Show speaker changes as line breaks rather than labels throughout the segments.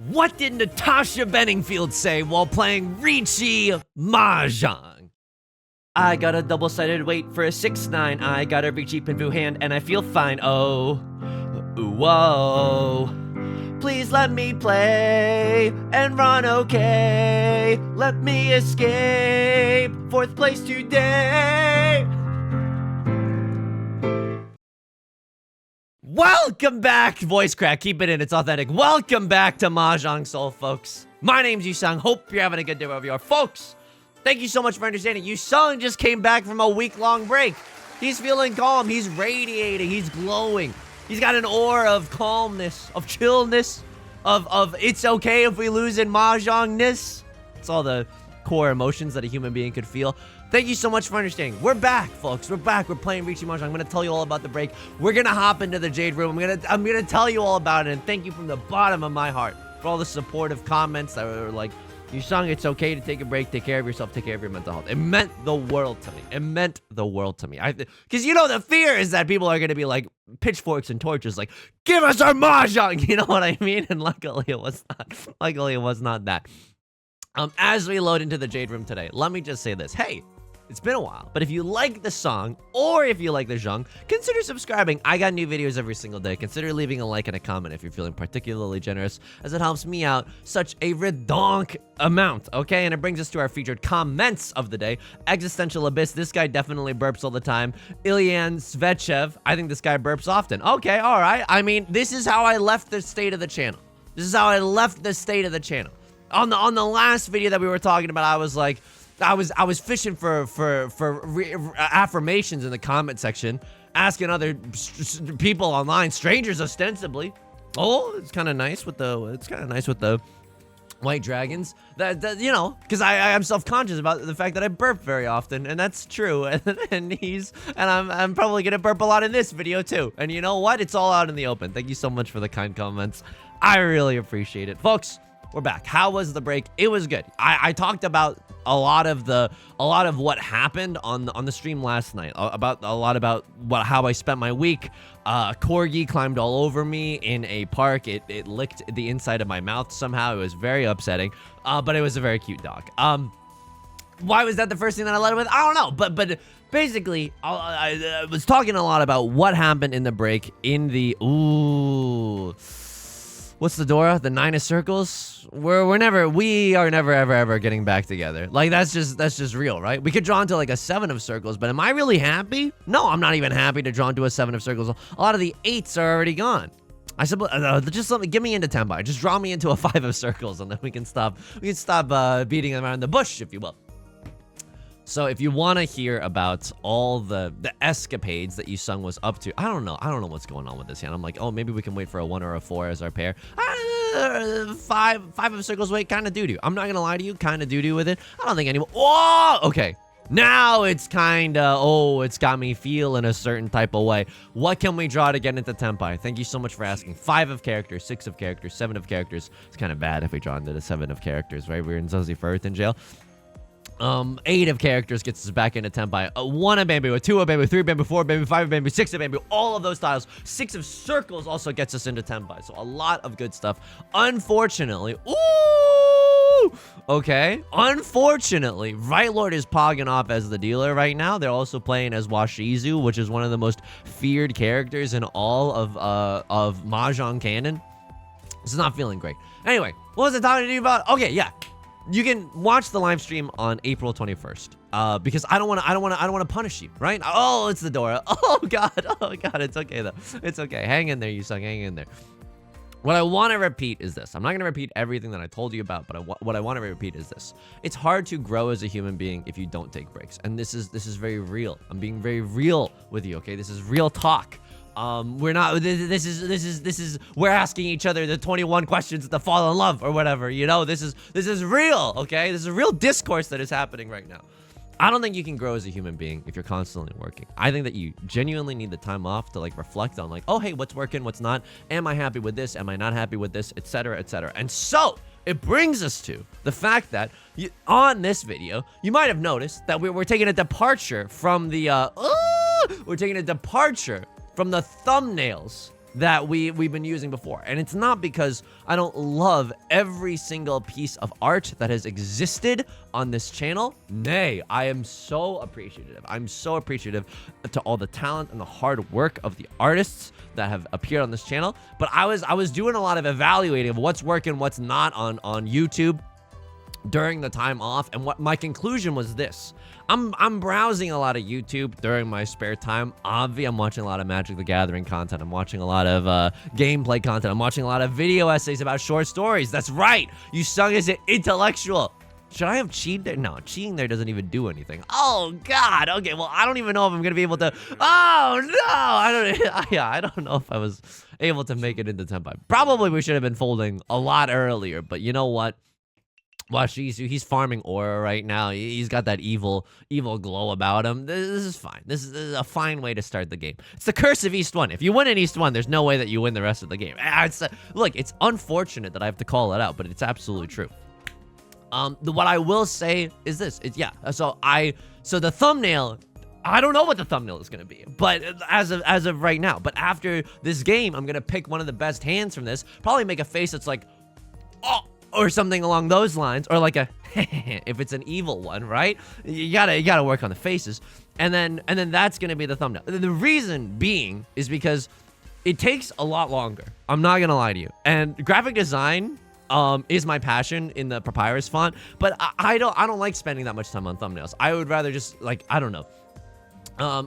What did Natasha Benningfield say while playing Riichi Mahjong? I got a double-sided weight for a 6-9. I got a Riichi Pinfu hand and I feel fine. Oh, whoa. Please let me play and run okay. Let me escape 4th place today. Welcome back, voice crack, keep it in, it's authentic. Welcome back to Mahjong Soul, folks. My name's Yusong, hope you're having a good day wherever you are. Folks, thank you so much for understanding. Yusong just came back from a week-long break. He's feeling calm, he's radiating, he's glowing. He's got an aura of calmness, of chillness, of it's okay if we lose in Mahjong-ness. It's all the core emotions that a human being could feel. Thank you so much for understanding. We're back, folks. We're back. We're playing Riichi Mahjong. I'm gonna tell you all about the break. We're gonna hop into the Jade Room. I'm gonna tell you all about it. And thank you from the bottom of my heart for all the supportive comments that were like, Yusong, it's okay to take a break. Take care of yourself. Take care of your mental health. It meant the world to me. It meant the world to me. Because you know the fear is that people are gonna be like pitchforks and torches, like, give us our Mahjong. You know what I mean? And luckily it was not. Luckily it was not that. As we load into the Jade Room today, let me just say this. Hey. It's been a while, but if you like the song, or if you like the genre, consider subscribing. I got new videos every single day. Consider leaving a like and a comment if you're feeling particularly generous, as it helps me out such a redonk amount, okay? And it brings us to our featured comments of the day. Existential Abyss, this guy definitely burps all the time. Ilyan Svechev, I think this guy burps often. Okay, all right. I mean, this is how I left the state of the channel. This is how I left the state of the channel. On the last video that we were talking about, I was like, I was fishing for affirmations in the comment section, asking other people online, strangers ostensibly. Oh, it's kind of nice with the white dragons. That you know, because I'm self-conscious about the fact that I burp very often, and that's true. And I'm probably gonna burp a lot in this video too. And you know what? It's all out in the open. Thank you so much for the kind comments. I really appreciate it, folks. We're back. How was the break? It was good. I talked about a lot of what happened on the stream last night. About how I spent my week. Corgi climbed all over me in a park. It licked the inside of my mouth somehow. It was very upsetting. But it was a very cute dog. Why was that the first thing that I led with? I don't know. But basically, I was talking a lot about what happened in the break in the what's the Dora? The 9 of circles? We are never ever getting back together. Like that's just real, right? We could draw into like a 7 of circles, but am I really happy? No, I'm not even happy to draw into a 7 of circles. A lot of the 8s are already gone. I said, just give me into Tenbai. Just draw me into a 5 of circles, and then we can stop beating around the bush, if you will. So if you want to hear about all the escapades that Yusong was up to, I don't know what's going on with this hand. I'm like, oh, maybe we can wait for a 1 or a 4 as our pair. 5 of circles wait, kind of doo-doo. I'm not gonna lie to you, kind of doo-doo with it. I don't think anyone. Whoa, okay. Now it's kind of, it's got me feeling a certain type of way. What can we draw to get into Tenpai? Thank you so much for asking. 5 of characters, 6 of characters, 7 of characters. It's kind of bad if we draw into the 7 of characters, right? We're in Zozi for Earth in jail. 8 of characters gets us back into Tenpai. 1 of bamboo, 2 of bamboo, 3 of bamboo, 4 of bamboo, 5 of bamboo, 6 of bamboo, all of those tiles. 6 of circles also gets us into Tenpai. So a lot of good stuff. Unfortunately, okay. Unfortunately, Right Lord is pogging off as the dealer right now. They're also playing as Washizu, which is one of the most feared characters in all of Mahjong canon. It's not feeling great. Anyway, what was I talking to you about? Okay, yeah. You can watch the live stream on April 21st. Because I don't want to punish you, right? Oh, it's the Dora. Oh god, it's okay though. It's okay. Hang in there, Yusong. Hang in there. What I want to repeat is this. I'm not going to repeat everything that I told you about, but what I want to repeat is this. It's hard to grow as a human being if you don't take breaks. And this is very real. I'm being very real with you, okay? This is real talk. We're not, we're asking each other the 21 questions to fall in love or whatever, you know? This is real, okay? This is a real discourse that is happening right now. I don't think you can grow as a human being if you're constantly working. I think that you genuinely need the time off to like reflect on like, oh, hey, what's working, what's not? Am I happy with this? Am I not happy with this? Etc., etc. And so it brings us to the fact that on this video, you might have noticed that we're taking a departure from the, we're taking a departure from the thumbnails that we've been using before. And it's not because I don't love every single piece of art that has existed on this channel. Nay, I am so appreciative. I'm so appreciative to all the talent and the hard work of the artists that have appeared on this channel. But I was doing a lot of evaluating of what's working, what's not on YouTube during the time off, and what my conclusion was this. I'm browsing a lot of YouTube during my spare time. Obviously, I'm watching a lot of Magic the Gathering content. I'm watching a lot of gameplay content. I'm watching a lot of video essays about short stories. That's right. Yusong is an intellectual. Should I have cheated there? No, cheating there doesn't even do anything. Oh, God. Okay, well, I don't even know if I'm going to be able to... Oh, no! I don't know if I was able to make it into Tenpai. Probably we should have been folding a lot earlier, but you know what? Watch, he's farming aura right now. He's got that evil glow about him. This is fine. This is a fine way to start the game. It's the curse of East 1. If you win in East 1, there's no way that you win the rest of the game. Look, it's unfortunate that I have to call it out, but it's absolutely true. What I will say is this. So the thumbnail, I don't know what the thumbnail is going to be, but as of right now. But after this game, I'm going to pick one of the best hands from this. Probably make a face that's like, oh, or something along those lines, or like a if it's an evil one, right? You gotta work on the faces, and then that's gonna be the thumbnail. The reason being is because it takes a lot longer. I'm not gonna lie to you. And graphic design is my passion in the papyrus font, but I don't like spending that much time on thumbnails. I would rather just, like, I don't know.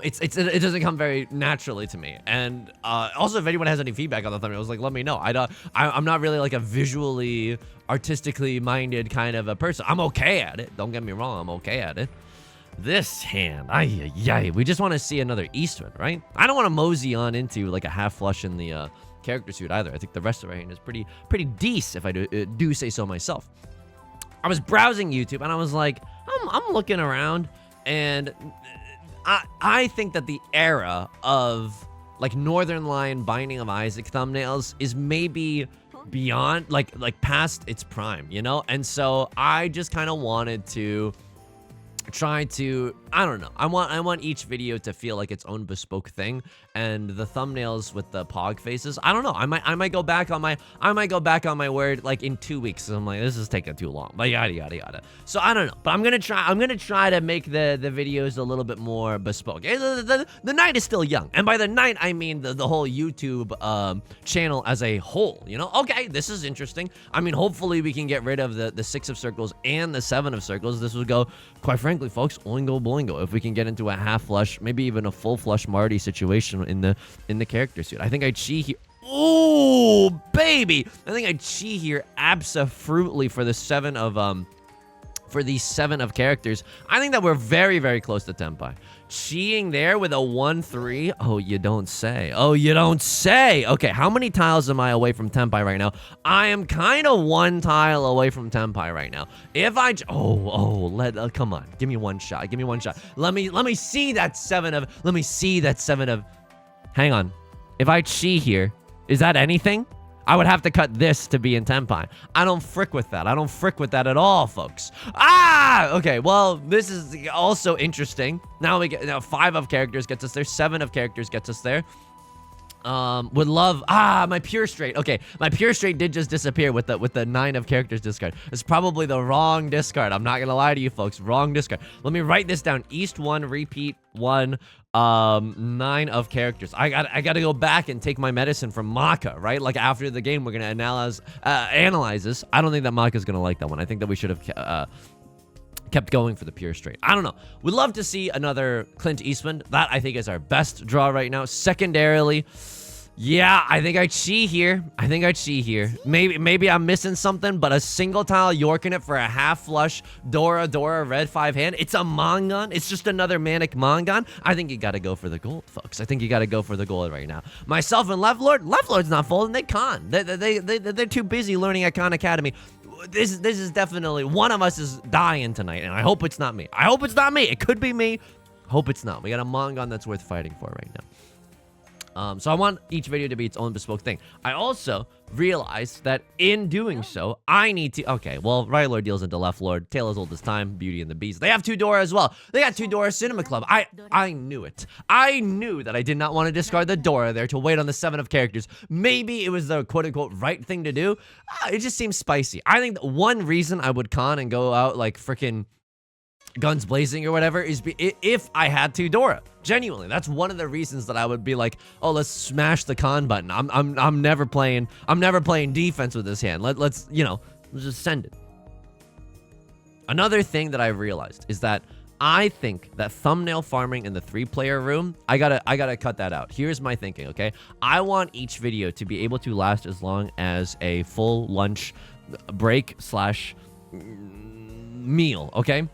It doesn't come very naturally to me. And also, if anyone has any feedback on the thumbnails, like, let me know. I'm not really like a visually, artistically minded kind of a person. I'm okay at it. Don't get me wrong. I'm okay at it. This hand, we just want to see another Eastman, right? I don't want to mosey on into like a half flush in the character suit either. I think the rest of our hand is pretty decent, if I do say so myself. I was browsing YouTube and I was like, I'm looking around, and I think that the era of like Northern Lion Binding of Isaac thumbnails is maybe beyond, like past its prime, you know? And so I just kind of wanted to try to, I don't know, I want each video to feel like its own bespoke thing, and the thumbnails with the pog faces, I don't know, I might go back on my word like in 2 weeks. So I'm like, this is taking too long, but yada. So I don't know, but I'm gonna try to make the videos a little bit more bespoke. The night is still young, and by the night I mean the whole YouTube channel as a whole, you know? Okay, this is interesting. I mean, hopefully we can get rid of the 6 of circles and the 7 of circles. This would go, quite frankly, folks, oingo boingo, if we can get into a half flush, maybe even a full flush Marty situation in the character suit. I think I'd chi here. Ooh, baby! I think I'd chi here abso-fruitly for the 7 of for these 7 of characters. I think that we're very, very close to Tenpai. Chiing there with a 1-3. Oh, you don't say. Oh, you don't say. Okay, how many tiles am I away from Tenpai right now? I am kind of 1 tile away from Tenpai right now. If I... come on. Give me one shot. Give me one shot. Let me see that 7 of... Let me see that 7 of... Hang on. If I chi here, is that anything? I would have to cut this to be in Tenpai. I don't frick with that. I don't frick with that at all, folks. Okay, well, this is also interesting. Now we get 5 of characters gets us there. 7 of characters gets us there. Would love... my pure straight. Okay, my pure straight did just disappear with the 9 of characters discard. It's probably the wrong discard. I'm not gonna lie to you, folks. Wrong discard. Let me write this down. East 1, repeat 1, 9 of characters. I gotta go back and take my medicine from Maka, right? Like, after the game, we're gonna analyze this. I don't think that Maka's gonna like that one. I think that we should have kept going for the pure straight. I don't know. We'd love to see another Clint Eastman. That, I think, is our best draw right now. Secondarily, yeah, I think I chi here. Maybe I'm missing something, but a single tile Yorking it for a half flush Dora red 5 hand. It's a Mongon. It's just another manic Mongon. I think you gotta go for the gold, folks. I think you gotta go for the gold right now. Myself and Leftlord's not folding. They con. They're too busy learning at Khan Academy. This is definitely, one of us is dying tonight, and I hope it's not me. It could be me. Hope it's not. We got a Mongon that's worth fighting for right now. So I want each video to be its own bespoke thing. I also realized that in doing so, I need to... Okay, well, Right Lord deals into Left Lord, Tale as Old as Time, Beauty and the Beast. They have 2 Dora as well. They got 2 Dora Cinema Club. I knew it. I knew that I did not want to discard the Dora there to wait on the 7 of characters. Maybe it was the quote-unquote right thing to do. It just seems spicy. I think that one reason I would con and go out like freaking guns blazing or whatever is if I had 2 Dora. Genuinely, that's one of the reasons that I would be like, oh, let's smash the con button. I'm never playing defense with this hand. Let's just send it. Another thing that I realized is that I think that thumbnail farming in the 3-player room, I gotta cut that out. Here's my thinking, okay? I want each video to be able to last as long as a full lunch break / meal, okay?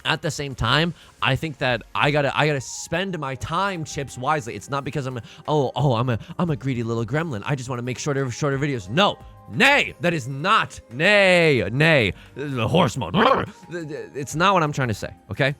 At the same time, I think that I gotta spend my time, Chips, wisely. It's not because I'm a greedy little gremlin. I just want to make shorter videos. No, nay, that is not, nay, the horse mode. It's not what I'm trying to say, okay?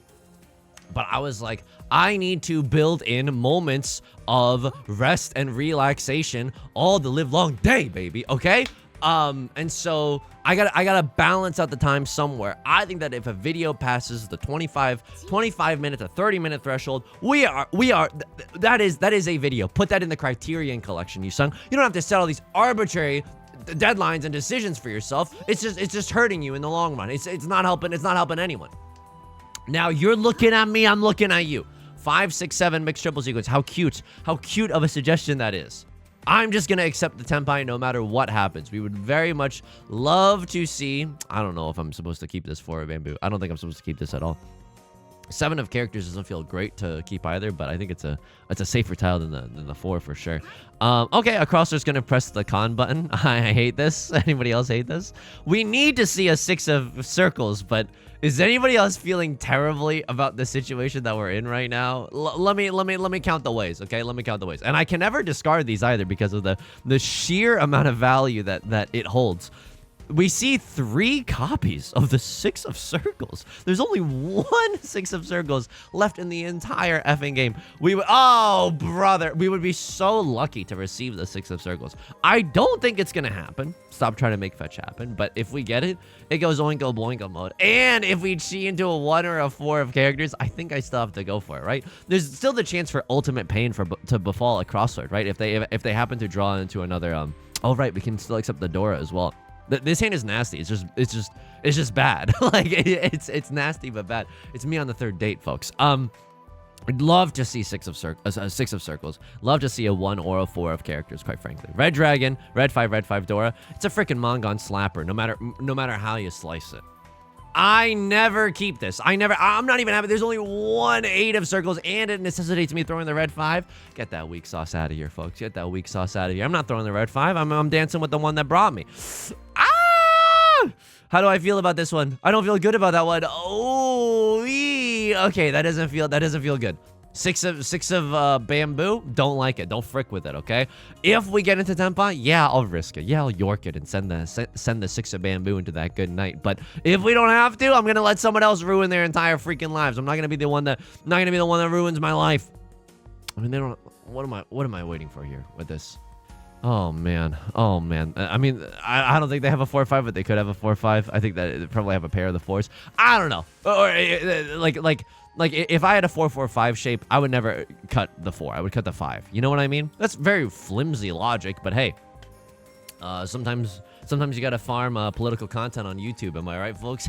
But I was like, I need to build in moments of rest and relaxation all the live long day, baby, okay? And so I gotta balance out the time somewhere. I think that if a video passes the 25 minute to 30-minute threshold, that is a video. Put that in the Criterion collection, Yusong. You don't have to set all these arbitrary deadlines and decisions for yourself. It's just hurting you in the long run. It's not helping anyone. Now you're looking at me, I'm looking at you. 5, 6, 7 mixed triple sequence. How cute of a suggestion that is. I'm just going to accept the Tenpai no matter what happens. We would very much love to see... I don't know if I'm supposed to keep this 4 of bamboo. I don't think I'm supposed to keep this at all. 7 of characters doesn't feel great to keep either, but I think it's a safer tile than the 4 for sure. Okay, a crosser's going to press the con button. I hate this. Anybody else hate this? We need to see a 6 of circles, but... Is anybody else feeling terribly about the situation that we're in right now? Let me count the ways, okay? Let me count the ways. And I can never discard these either because of the sheer amount of value that it holds. We see 3 copies of the 6 of circles. There's only 1 6 of circles left in the entire effing game. Oh, brother. We would be so lucky to receive the 6 of circles. I don't think it's going to happen. Stop trying to make fetch happen. But if we get it, it goes oingo boingo mode. And if we chi into a 1 or a 4 of characters, I think I still have to go for it, right? There's still the chance for ultimate pain to befall a crossword, right? If they happen to draw into another... Oh, right. We can still accept the Dora as well. This hand is nasty. It's just bad. Like it's nasty but bad. It's me on the 3rd date, folks. I'd love to see 6 of circles. Love to see a 1 or a 4 of characters, quite frankly. Red dragon, red 5 Dora. It's a freaking Mongon slapper. No matter how you slice it. I never keep this. I'm not even happy. There's only 1 8 of circles, and it necessitates me throwing the red 5. Get that weak sauce out of here, folks. Get that weak sauce out of here. I'm not throwing the red 5. I'm dancing with the one that brought me. Ah! How do I feel about this one? I don't feel good about that one. Oh, okay. That doesn't feel good. 6 of bamboo. Don't like it. Don't frick with it. Okay. If we get into Tenpai, yeah, I'll risk it. Yeah, I'll york it and send the 6 of bamboo into that good night. But if we don't have to, I'm gonna let someone else ruin their entire freaking lives. I'm not gonna be the one that ruins my life. I mean, they don't. What am I waiting for here with this? Oh man. I mean, I don't think they have a 4-5, but they could have a 4-5. I think that they probably have a pair of the 4s. I don't know. Or like if I had a 4-4-5 shape, I would never cut the 4. I would cut the 5. You know what I mean? That's very flimsy logic, but hey, sometimes you gotta farm political content on YouTube. Am I right, folks?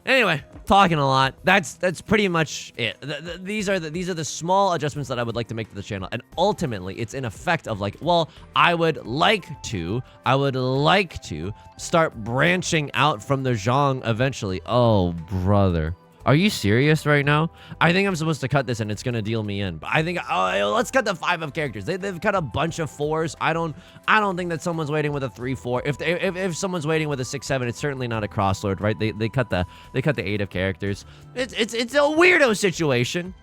Anyway, talking a lot. That's pretty much it. These are the small adjustments that I would like to make to the channel, and ultimately, it's in effect of like, well, I would like to start branching out from the genre eventually. Oh, brother. Are you serious right now? I think I'm supposed to cut this and it's gonna deal me in. But I think let's cut the 5 of characters. They've cut a bunch of 4s. I don't think that someone's waiting with a 3-4. If someone's waiting with a 6-7, it's certainly not a crosslord, right? They cut the 8 of characters. It's a weirdo situation.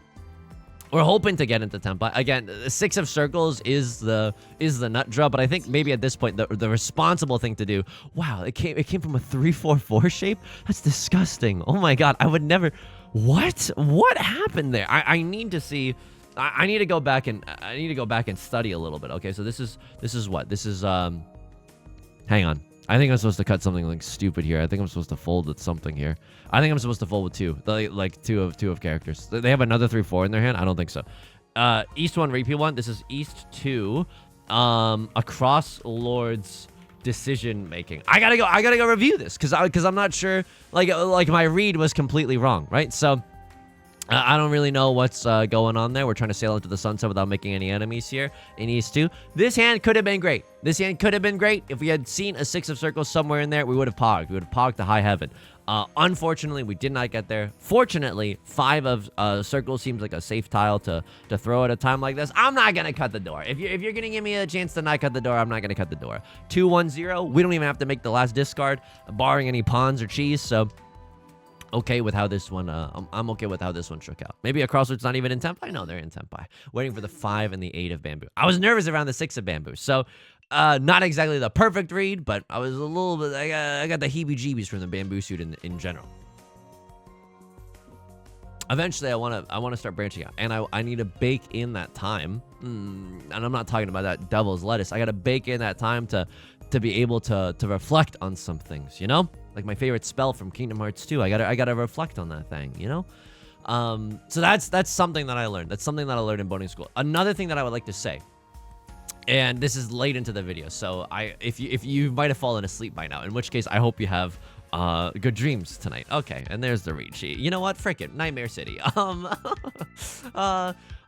We're hoping to get into Tenpai. Again, the 6 of circles is the nut drop, but I think maybe at this point the responsible thing to do. Wow, it came from a 3-4-4 shape. That's disgusting. Oh my god, I would never. What happened there? I need to see I need to go back and study a little bit. Okay, so this is what? This is hang on. I think I'm supposed to cut something like stupid here. I think I'm supposed to fold with something here. I think I'm supposed to fold with two. Like two of characters. They have another 3/4 in their hand? I don't think so. East 1, repeat 1. This is East 2. Across Lord's decision making. I gotta go review this because I'm not sure. Like my read was completely wrong, right? So I don't really know what's going on there. We're trying to sail into the sunset without making any enemies here in East 2. This hand could have been great. This hand could have been great. If we had seen a 6 of circles somewhere in there, we would have pogged. We would have pogged to high heaven. Unfortunately, we did not get there. Fortunately, 5 of circles seems like a safe tile to throw at a time like this. I'm not going to cut the door. If you're going to give me a chance to not cut the door, I'm not going to cut the door. 2-1-0. We don't even have to make the last discard, barring any pawns or cheese, so okay with how this one, I'm okay with how this one shook out. Maybe a crossword's not even in Tenpai? No, they're in Tenpai. Waiting for the 5 and the 8 of bamboo. I was nervous around the 6 of bamboo, so not exactly the perfect read, but I was a little bit, I got the heebie-jeebies from the bamboo suit in general. Eventually, I want to start branching out, and I need to bake in that time. And I'm not talking about that devil's lettuce. I got to bake in that time to be able to reflect on some things, you know? Like my favorite spell from Kingdom Hearts 2. I gotta reflect on that thing, you know? So that's something that I learned. That's something that I learned in boating school. Another thing that I would like to say, and this is late into the video, so if you might have fallen asleep by now, in which case I hope you have good dreams tonight. Okay, and there's the Riichi. You know what? Frick it. Nightmare City.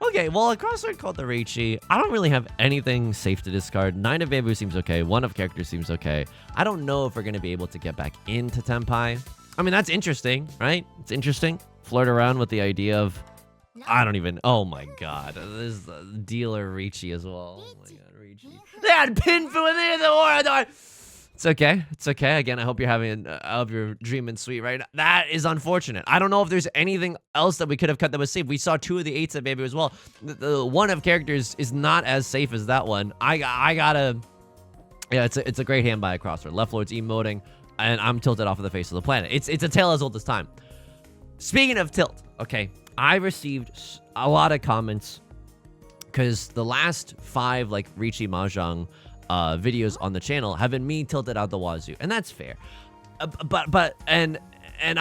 Okay, well, a crossword called the Riichi. I don't really have anything safe to discard. 9 of bamboo seems okay. 1 of character seems okay. I don't know if we're going to be able to get back into Tenpai. I mean, that's interesting, right? It's interesting. Flirt around with the idea of... I don't even... Oh, my God. This is dealer Riichi as well. Oh, my God, Riichi. They had Pinfu in there. It's okay. It's okay. Again, I hope you're having your dream and sweet right now. That is unfortunate. I don't know if there's anything else that we could have cut that was safe. We saw 2 of the 8s of bamboo as well. The 1 of characters is not as safe as that one. I gotta... Yeah, it's a great hand by a crossword. Left Lord's emoting, and I'm tilted off of the face of the planet. It's a tale as old as time. Speaking of tilt, okay, I received a lot of comments because the last 5 like Riichi Mahjong videos on the channel have been me tilted out the wazoo, and that's fair. But I'm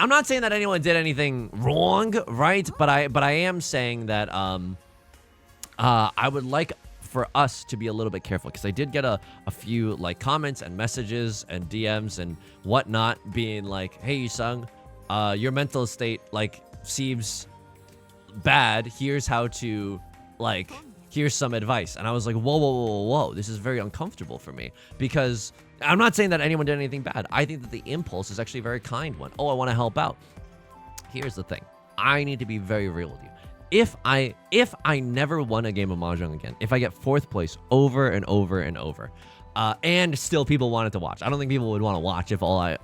not saying that anyone did anything wrong, right? But I am saying that I would like for us to be a little bit careful, because I did get a few like comments and messages and DMs and whatnot being like, hey Yusong, your mental state like seems bad. Here's how to like... Here's some advice. And I was like, whoa. This is very uncomfortable for me, because I'm not saying that anyone did anything bad. I think that the impulse is actually a very kind one. Oh, I want to help out. Here's the thing. I need to be very real with you. If I never won a game of Mahjong again, if I get 4th place over and over and over, and still people wanted to watch, I don't think people would want to watch if all I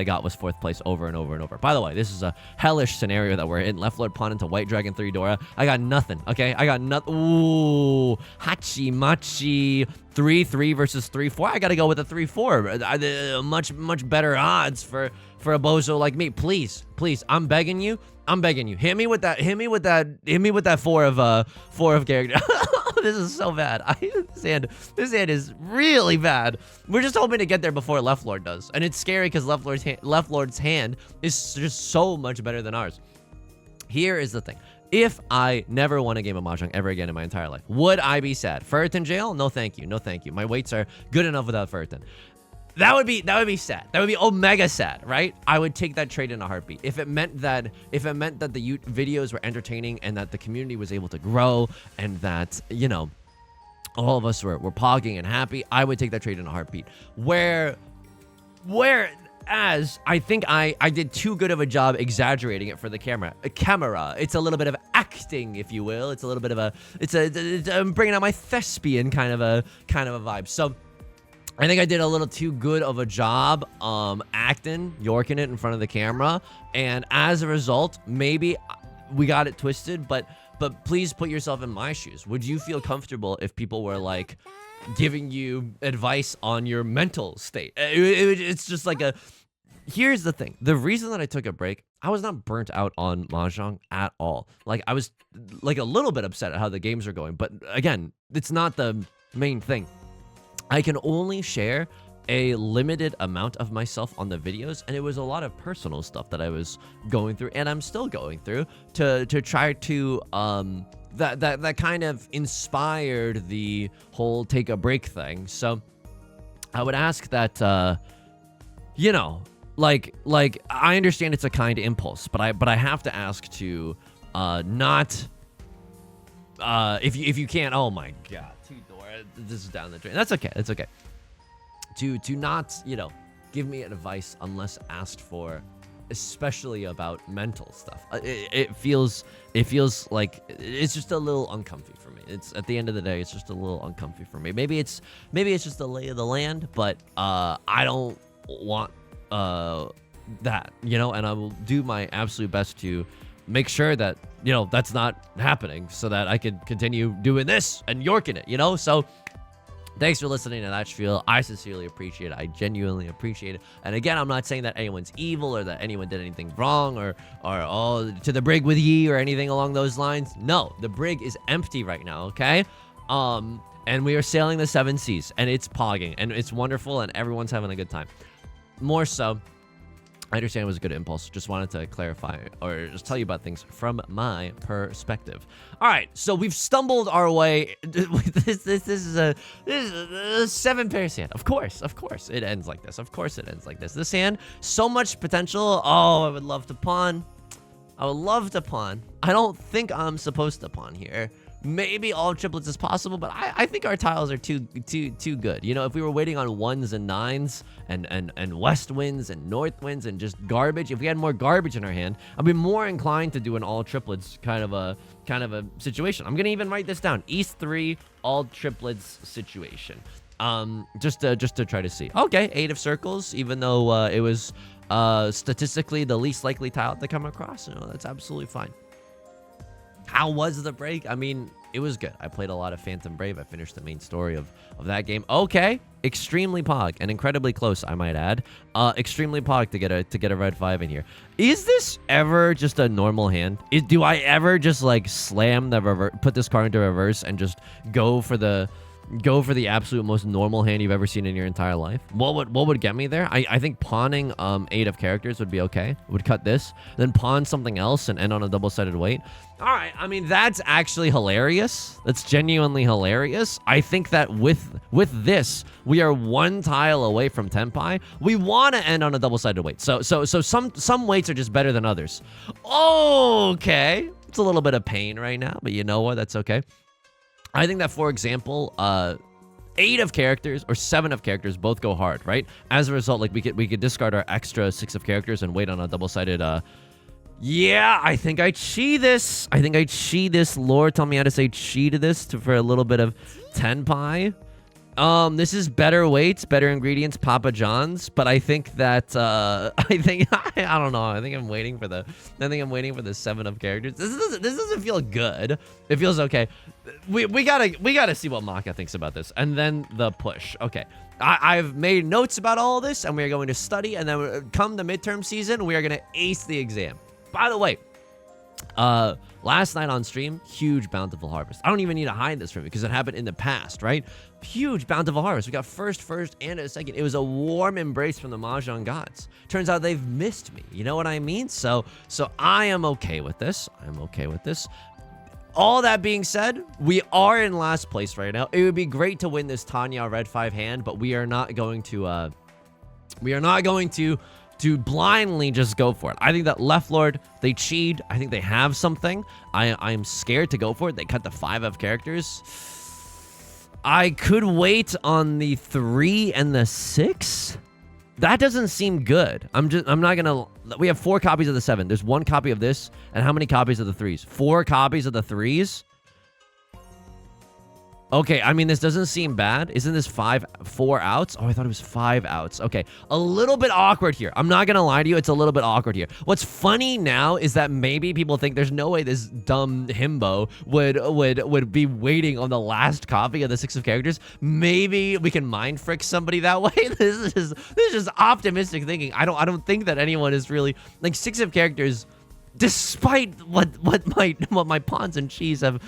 got was 4th place over and over and over. By the way, this is a hellish scenario that we're in. Left Lord pawn into White Dragon 3 Dora. I got nothing, okay? I got nothing. Ooh, Hachi Machi 3-3 versus 3-4. I gotta go with a 3-4. Much better odds for a bozo like me. Please, I'm begging you. Hit me with that 4 of character. This is so bad. This hand is really bad. We're just hoping to get there before Left Lord does, and it's scary because Left Lord's hand is just so much better than ours. Here is the thing. If I never won a game of Mahjong ever again in my entire life, would I be sad? Ferritin jail? No, thank you. No, thank you. My weights are good enough without Ferritin. That would be sad. That would be omega sad, right? I would take that trade in a heartbeat. If it meant that the videos were entertaining and that the community was able to grow and that, you know, all of us were pogging and happy, I would take that trade in a heartbeat. Whereas I think I did too good of a job exaggerating it for the camera. It's a little bit of acting, if you will. It's a little bit of I'm bringing out my thespian kind of a vibe. So I think I did a little too good of a job yorking it in front of the camera, and as a result, maybe we got it twisted, but please put yourself in my shoes. Would you feel comfortable if people were like giving you advice on your mental state? It's just like here's the thing. The reason that I took a break, I was not burnt out on Mahjong at all. Like, I was like a little bit upset at how the games are going, but again, it's not the main thing. I can only share a limited amount of myself on the videos, and it was a lot of personal stuff that I was going through, and I'm still going through to try to that kind of inspired the whole take a break thing. So I would ask that you know, like I understand it's a kind impulse, but I have to ask to not if you can't. Oh my god, Tudor, this is down the drain. That's okay. It's okay. To not, you know, give me advice unless asked for, especially about mental stuff. It feels like it's just a little uncomfy for me. It's at the end of the day, it's just a little uncomfy for me. Maybe it's just the lay of the land, but I don't want that, you know, and I will do my absolute best to make sure that, you know, that's not happening so that I can continue doing this and yorking it, you know? So thanks for listening to that spiel. I sincerely appreciate it. I genuinely appreciate it. And again, I'm not saying that anyone's evil or that anyone did anything wrong or oh, to the brig with ye or anything along those lines. No, the brig is empty right now, okay? And we are sailing the 7 seas, and it's pogging, and it's wonderful, and everyone's having a good time. More so, I understand it was a good impulse. Just wanted to clarify or just tell you about things from my perspective. All right, so we've stumbled our way. This is a 7-pair hand. Of course, it ends like this. Of course, it ends like this. This hand, so much potential. Oh, I would love to pawn. I would love to pawn. I don't think I'm supposed to pawn here. Maybe all triplets is possible, but I think our tiles are too good. You know, if we were waiting on 1s and 9s and west winds and north winds and just garbage, if we had more garbage in our hand, I'd be more inclined to do an all triplets kind of a situation. I'm gonna even write this down: East 3 all triplets situation. Just to try to see. Okay, 8 of circles, even though it was statistically the least likely tile to come across. You know, that's absolutely fine. How was the break? I mean, it was good. I played a lot of Phantom Brave. I finished the main story of that game. Okay, extremely pog and incredibly close, I might add. Extremely pog to get a red 5 in here. Is this ever just a normal hand? Do I ever just like slam the reverse, put this card into reverse, and just go for the absolute most normal hand you've ever seen in your entire life? What would get me there? I think pawning 8 of characters would be okay. Would cut this, then pawn something else and end on a double-sided weight. All right, I mean, that's actually hilarious. That's genuinely hilarious. I think that with this, we are 1 tile away from Tenpai. We want to end on a double-sided weight. So some weights are just better than others. Okay, it's a little bit of pain right now, but you know what? That's okay. I think that, for example, 8 of characters or 7 of characters both go hard, right? As a result, like we could discard our extra 6 of characters and wait on a double-sided. Yeah, I think I chi this. Lord, tell me how to say chi to this for a little bit of Tenpai. This is better weights, better ingredients, Papa John's, but I think that I don't know. I think I'm waiting for the 7 of characters. This doesn't feel good. It feels okay. We gotta see what Maka thinks about this, and then the push. Okay, I've made notes about all of this, and we are going to study, and then come the midterm season, we are gonna ace the exam. By the way, last night on stream, huge bountiful harvest. I don't even need to hide this from you because it happened in the past, right? Huge bountiful harvest. We got first, and a second. It was a warm embrace from the Mahjong gods. Turns out they've missed me. You know what I mean? So I am okay with this. All that being said, we are in last place right now. It would be great to win this Tanya red 5 hand, but we are not going to blindly just go for it. I think that left lord, they cheat. I think they have something. I am scared to go for it. They cut the 5 of characters. I could wait on the 3 and the 6. That doesn't seem good. I'm not gonna. We have 4 copies of the 7. There's 1 copy of this, and how many copies of the 3s? 4 copies of the 3s. Okay, I mean, this doesn't seem bad. Isn't this 4 outs? Oh, I thought it was 5 outs. Okay, a little bit awkward here. I'm not gonna lie to you, it's a little bit awkward here. What's funny now is that maybe people think there's no way this dumb himbo would be waiting on the last copy of the 6 of characters. Maybe we can mind frick somebody that way. This is just optimistic thinking. I don't think that anyone is really like 6 of characters. Despite what my pawns and cheese have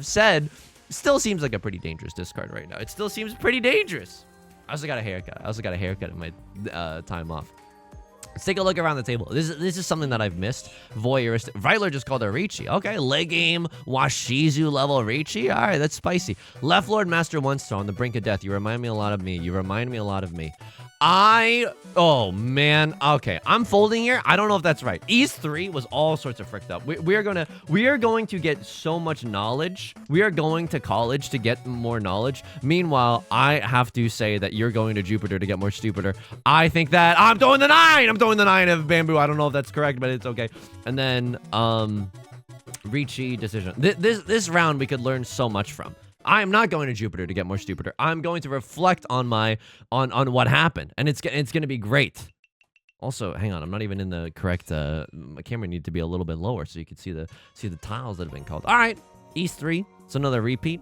said, still seems like a pretty dangerous discard right now. It still seems pretty dangerous. I also got a haircut in my time off. Let's take a look around the table. This is something that I've missed. Voyeuristic. Veiler just called a Riichi. Okay, leg game, Washizu level Riichi. All right, that's spicy. Left Lord Master 1-star on the brink of death. You remind me a lot of me. Oh man, okay, I'm folding here. I don't know if that's right. Ease 3 was all sorts of fricked up. We are going to get so much knowledge. We are going to college to get more knowledge. Meanwhile, I have to say that you're going to Jupiter to get more stupider. I think that I'm throwing the 9. I'm throwing the 9 of bamboo. I don't know if that's correct, but it's okay. And then Riichi decision. This round we could learn so much from. I am not going to Jupiter to get more stupider. I'm going to reflect on on what happened, and it's going to be great. Also, hang on, I'm not even in the correct. My camera needs to be a little bit lower so you can see the tiles that have been called. All right, East 3. It's another repeat.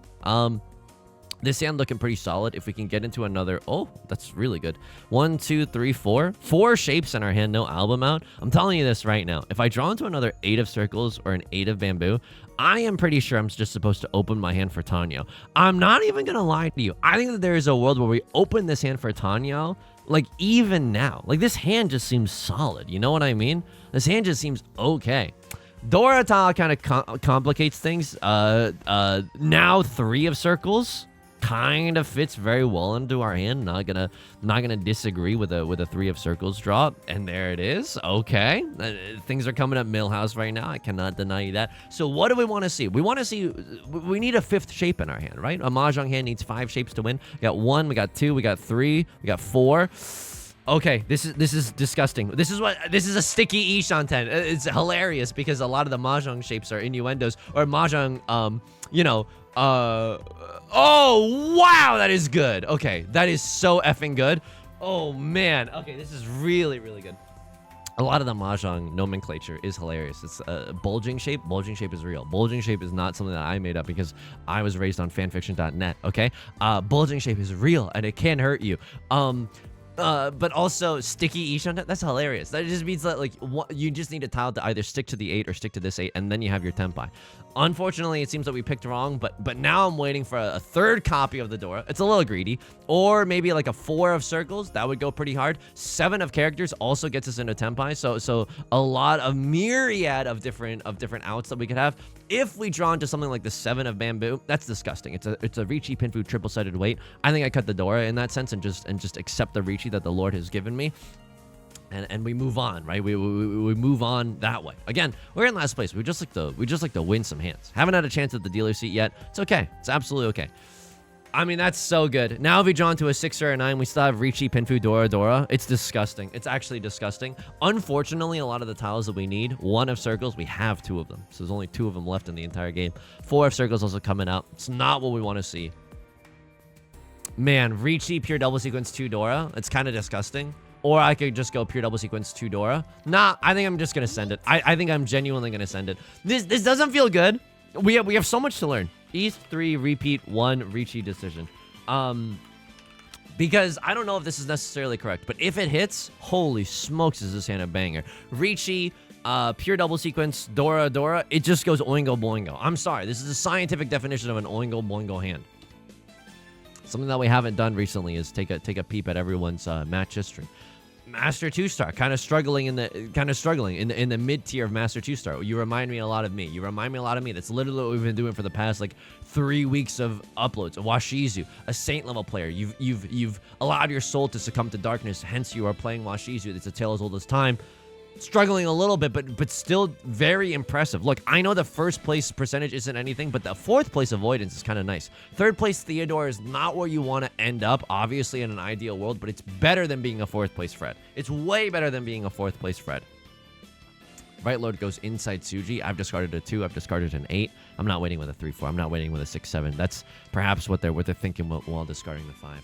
This hand looking pretty solid. If we can get into another, oh, that's really good. 1, 2, 3, 4. 4 shapes in our hand, no album out. I'm telling you this right now. If I draw into another 8 of circles or an 8 of bamboo, I am pretty sure I'm just supposed to open my hand for Tenhou. I'm not even gonna lie to you. I think that there is a world where we open this hand for Tenhou, like even now. Like this hand just seems solid. You know what I mean? This hand just seems okay. Dora tile kind of complicates things. Now 3 of circles kind of fits very well into our hand. Not gonna disagree with a 3 of circles draw, and there it is. Okay, things are coming up Millhouse right now. I cannot deny you that. So what do we want to see? We want to see. We need a 5th shape in our hand, right? A mahjong hand needs 5 shapes to win. We got 1, we got 2, we got 3, we got 4. Okay, this is disgusting. This is a sticky Ishan 10. It's hilarious because a lot of the mahjong shapes are innuendos or mahjong. Oh, wow, that is good. Okay, that is so effing good. Oh, man. Okay, this is really, really good. A lot of the mahjong nomenclature is hilarious. It's bulging shape. Bulging shape is real. Bulging shape is not something that I made up because I was raised on fanfiction.net, okay? Bulging shape is real, and it can hurt you. But also sticky Ishan, that's hilarious. That just means that you just need a tile to either stick to the 8 or stick to this 8, and then you have your tempai. Unfortunately, it seems that we picked wrong, but now I'm waiting for a 3rd copy of the Dora. It's a little greedy. Or maybe like a 4 of circles. That would go pretty hard. 7 of characters also gets us into tempai. So a lot of myriad of different outs that we could have. If we draw into something like the 7 of bamboo, that's disgusting. It's a Riichi Pinfu triple-sided weight. I think I cut the Dora in that sense and just accept the Riichi that the Lord has given me. And we move on, right? We move on that way. Again, we're in last place. We just like to win some hands. Haven't had a chance at the dealer seat yet. It's okay. It's absolutely okay. I mean, that's so good. Now if we draw into a 6 or a 9, we still have Riichi, Pinfu, Dora. It's disgusting. It's actually disgusting. Unfortunately, a lot of the tiles that we need, 1 of circles, we have 2 of them. So there's only 2 of them left in the entire game. 4 of circles also coming out. It's not what we want to see. Man, Riichi, pure double sequence 2 Dora. It's kind of disgusting. Or I could just go pure double sequence 2 Dora. Nah, I think I'm just going to send it. I think I'm genuinely going to send it. This doesn't feel good. We have so much to learn. East 3, repeat 1, Riichi decision. Because I don't know if this is necessarily correct, but if it hits, holy smokes, is this hand a banger. Riichi, pure double sequence, Dora, it just goes oingo boingo. I'm sorry, this is a scientific definition of an oingo boingo hand. Something that we haven't done recently is take a peep at everyone's match history. Master 2-star, kind of struggling in the mid-tier of Master 2-star. You remind me a lot of me. That's literally what we've been doing for the past 3 weeks of uploads. Washizu, a saint level player. You've allowed your soul to succumb to darkness, hence you are playing Washizu. It's a tale as old as time. Struggling a little bit, but still very impressive. Look, I know the 1st place percentage isn't anything, but the 4th place avoidance is kind of nice. 3rd place Theodore is not where you want to end up, obviously in an ideal world, but it's better than being a 4th place Fred. It's way better than being a 4th place Fred. Right lord goes inside Tsuji. I've discarded a 2. I've discarded an 8. I'm not waiting with a 3-4. I'm not waiting with a 6-7. That's perhaps what they're thinking while discarding the 5.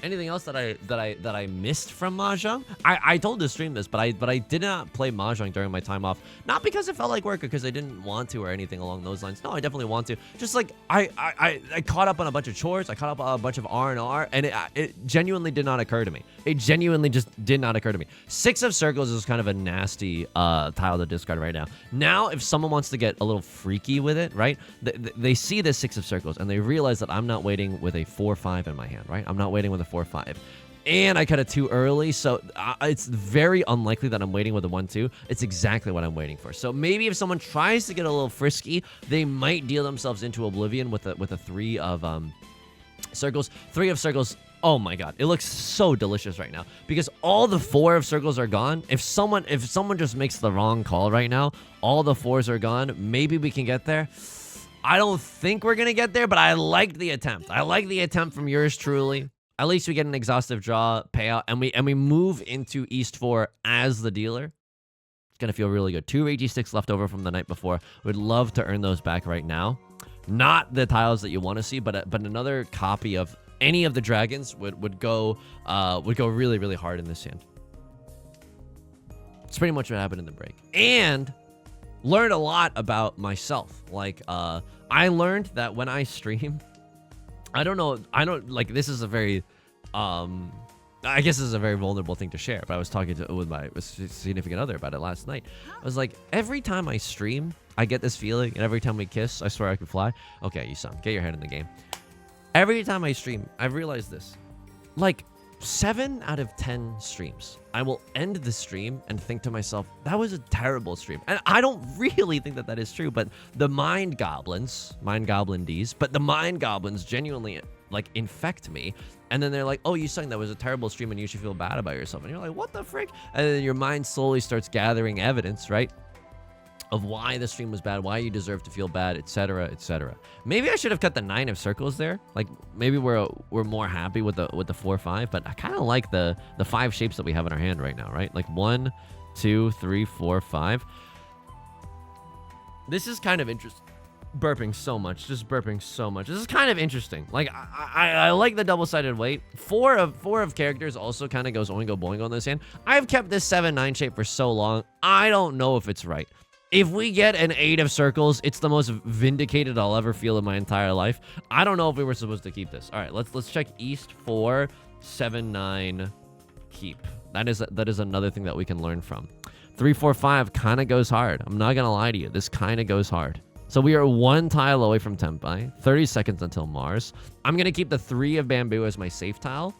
Anything else that I missed from Mahjong? I told to stream this, but I did not play Mahjong during my time off. Not because it felt like work or because I didn't want to or anything along those lines. No, I definitely want to. Just like I caught up on a bunch of chores. I caught up on a bunch of R&R, and it genuinely did not occur to me. It genuinely just did not occur to me. 6 of circles is kind of a nasty tile to discard right now. Now, if someone wants to get a little freaky with it, right? They see this 6 of circles and they realize that I'm not waiting with a 4-5 in my hand, right? I'm not waiting with a 4-5. And I cut it too early, so it's very unlikely that I'm waiting with a 1-2. It's exactly what I'm waiting for. So maybe if someone tries to get a little frisky, they might deal themselves into oblivion with a 3 of circles. 3 of circles. Oh my god, it looks so delicious right now because all the 4 of circles are gone. If someone just makes the wrong call right now, all the 4s are gone. Maybe we can get there. I don't think we're gonna get there, but I liked the attempt. I like the attempt from yours truly. At least we get an exhaustive draw payout, and we move into East 4 as the dealer. It's gonna feel really good. 2 Riichi sticks left over from the night before. Would love to earn those back right now. Not the tiles that you want to see, but another copy of any of the dragons would go really, really hard in this hand. It's pretty much what happened in the break. And learned a lot about myself. Like, I learned that when I stream, this is a very, I guess this is a very vulnerable thing to share, but I was talking with my significant other about it last night. I was like, every time I stream, I get this feeling, and every time we kiss, I swear I could fly. Okay, Yusong, get your head in the game. Every time I stream, I've realized this. Like, 7 out of 10 streams, I will end the stream and think to myself, that was a terrible stream. And I don't really think that is true, but the mind goblin Ds, but the mind goblins genuinely, like, infect me. And then they're like, oh, Yusong, that was a terrible stream and you should feel bad about yourself. And you're like, what the frick? And then your mind slowly starts gathering evidence, right? Of why the stream was bad, why you deserve to feel bad, etc., etc. Maybe I should have cut the 9 of circles there. Like, maybe we're more happy with the 4-5, but I kind of like the 5 shapes that we have in our hand right now, right? Like 1, 2, 3, 4, 5. This is kind of interesting. Burping so much, just burping so much. This is kind of interesting. Like, I like the double-sided weight. 4 of characters also kind of goes oingo boingo on this hand. I've kept this 7-9 shape for so long. I don't know if it's right. If we get an 8 of circles, it's the most vindicated I'll ever feel in my entire life. I don't know if we were supposed to keep this. All right, let's check East 4, 7, 9, keep. That is another thing that we can learn from. 3, 4, 5 kind of goes hard. I'm not gonna lie to you. This kind of goes hard. So we are 1 tile away from Tenpai. 30 seconds until Mars. I'm gonna keep the 3 of bamboo as my safe tile,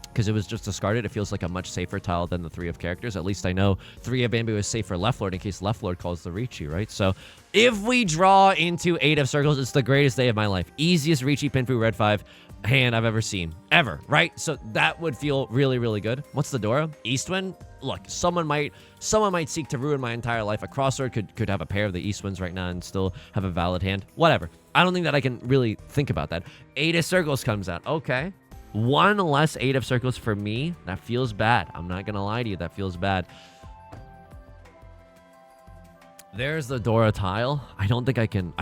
because it was just discarded. It feels like a much safer tile than the 3 of characters. At least I know 3 of bamboo is safe for left lord in case left lord calls the Riichi, right? So if we draw into 8 of circles, it's the greatest day of my life. Easiest Riichi Pinfu red 5 hand I've ever seen. Ever, right? So that would feel really, really good. What's the Dora? Eastwind? Look, someone might seek to ruin my entire life. A crossword could have a pair of the Eastwinds right now and still have a valid hand. Whatever. I don't think that I can really think about that. 8 of circles comes out. Okay. 1 less 8 of circles for me. That feels bad. I'm not gonna lie to you. That feels bad. There's the Dora tile. I don't think I can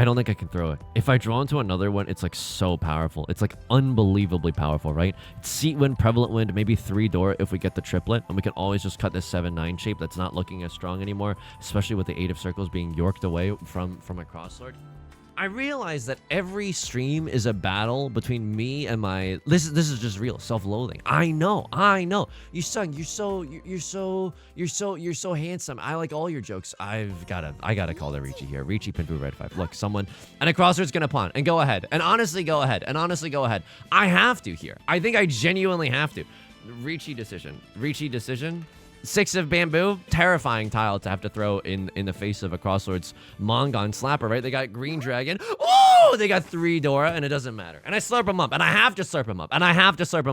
throw it. If I draw into another one, it's like so powerful. It's like unbelievably powerful, right? It's Seat Wind, Prevalent Wind, maybe 3 Dora if we get the triplet. And we can always just cut this 7-9 shape that's not looking as strong anymore, especially with the 8 of circles being yorked away from a crosslord. I realize that every stream is a battle between me and my this is just real self-loathing. I know. Yusong, you're so handsome. I like all your jokes. I gotta call the Riichi here. Riichi Pinfu red 5. Look, someone and a crossword's gonna pawn and go ahead. And honestly go ahead. I have to here. I think I genuinely have to. Riichi decision. 6 of bamboo, terrifying tile to have to throw in the face of a crossword's Mongon slapper, right? They got green dragon. Oh, they got 3 Dora, and it doesn't matter. And I slurp them up, and I have to slurp them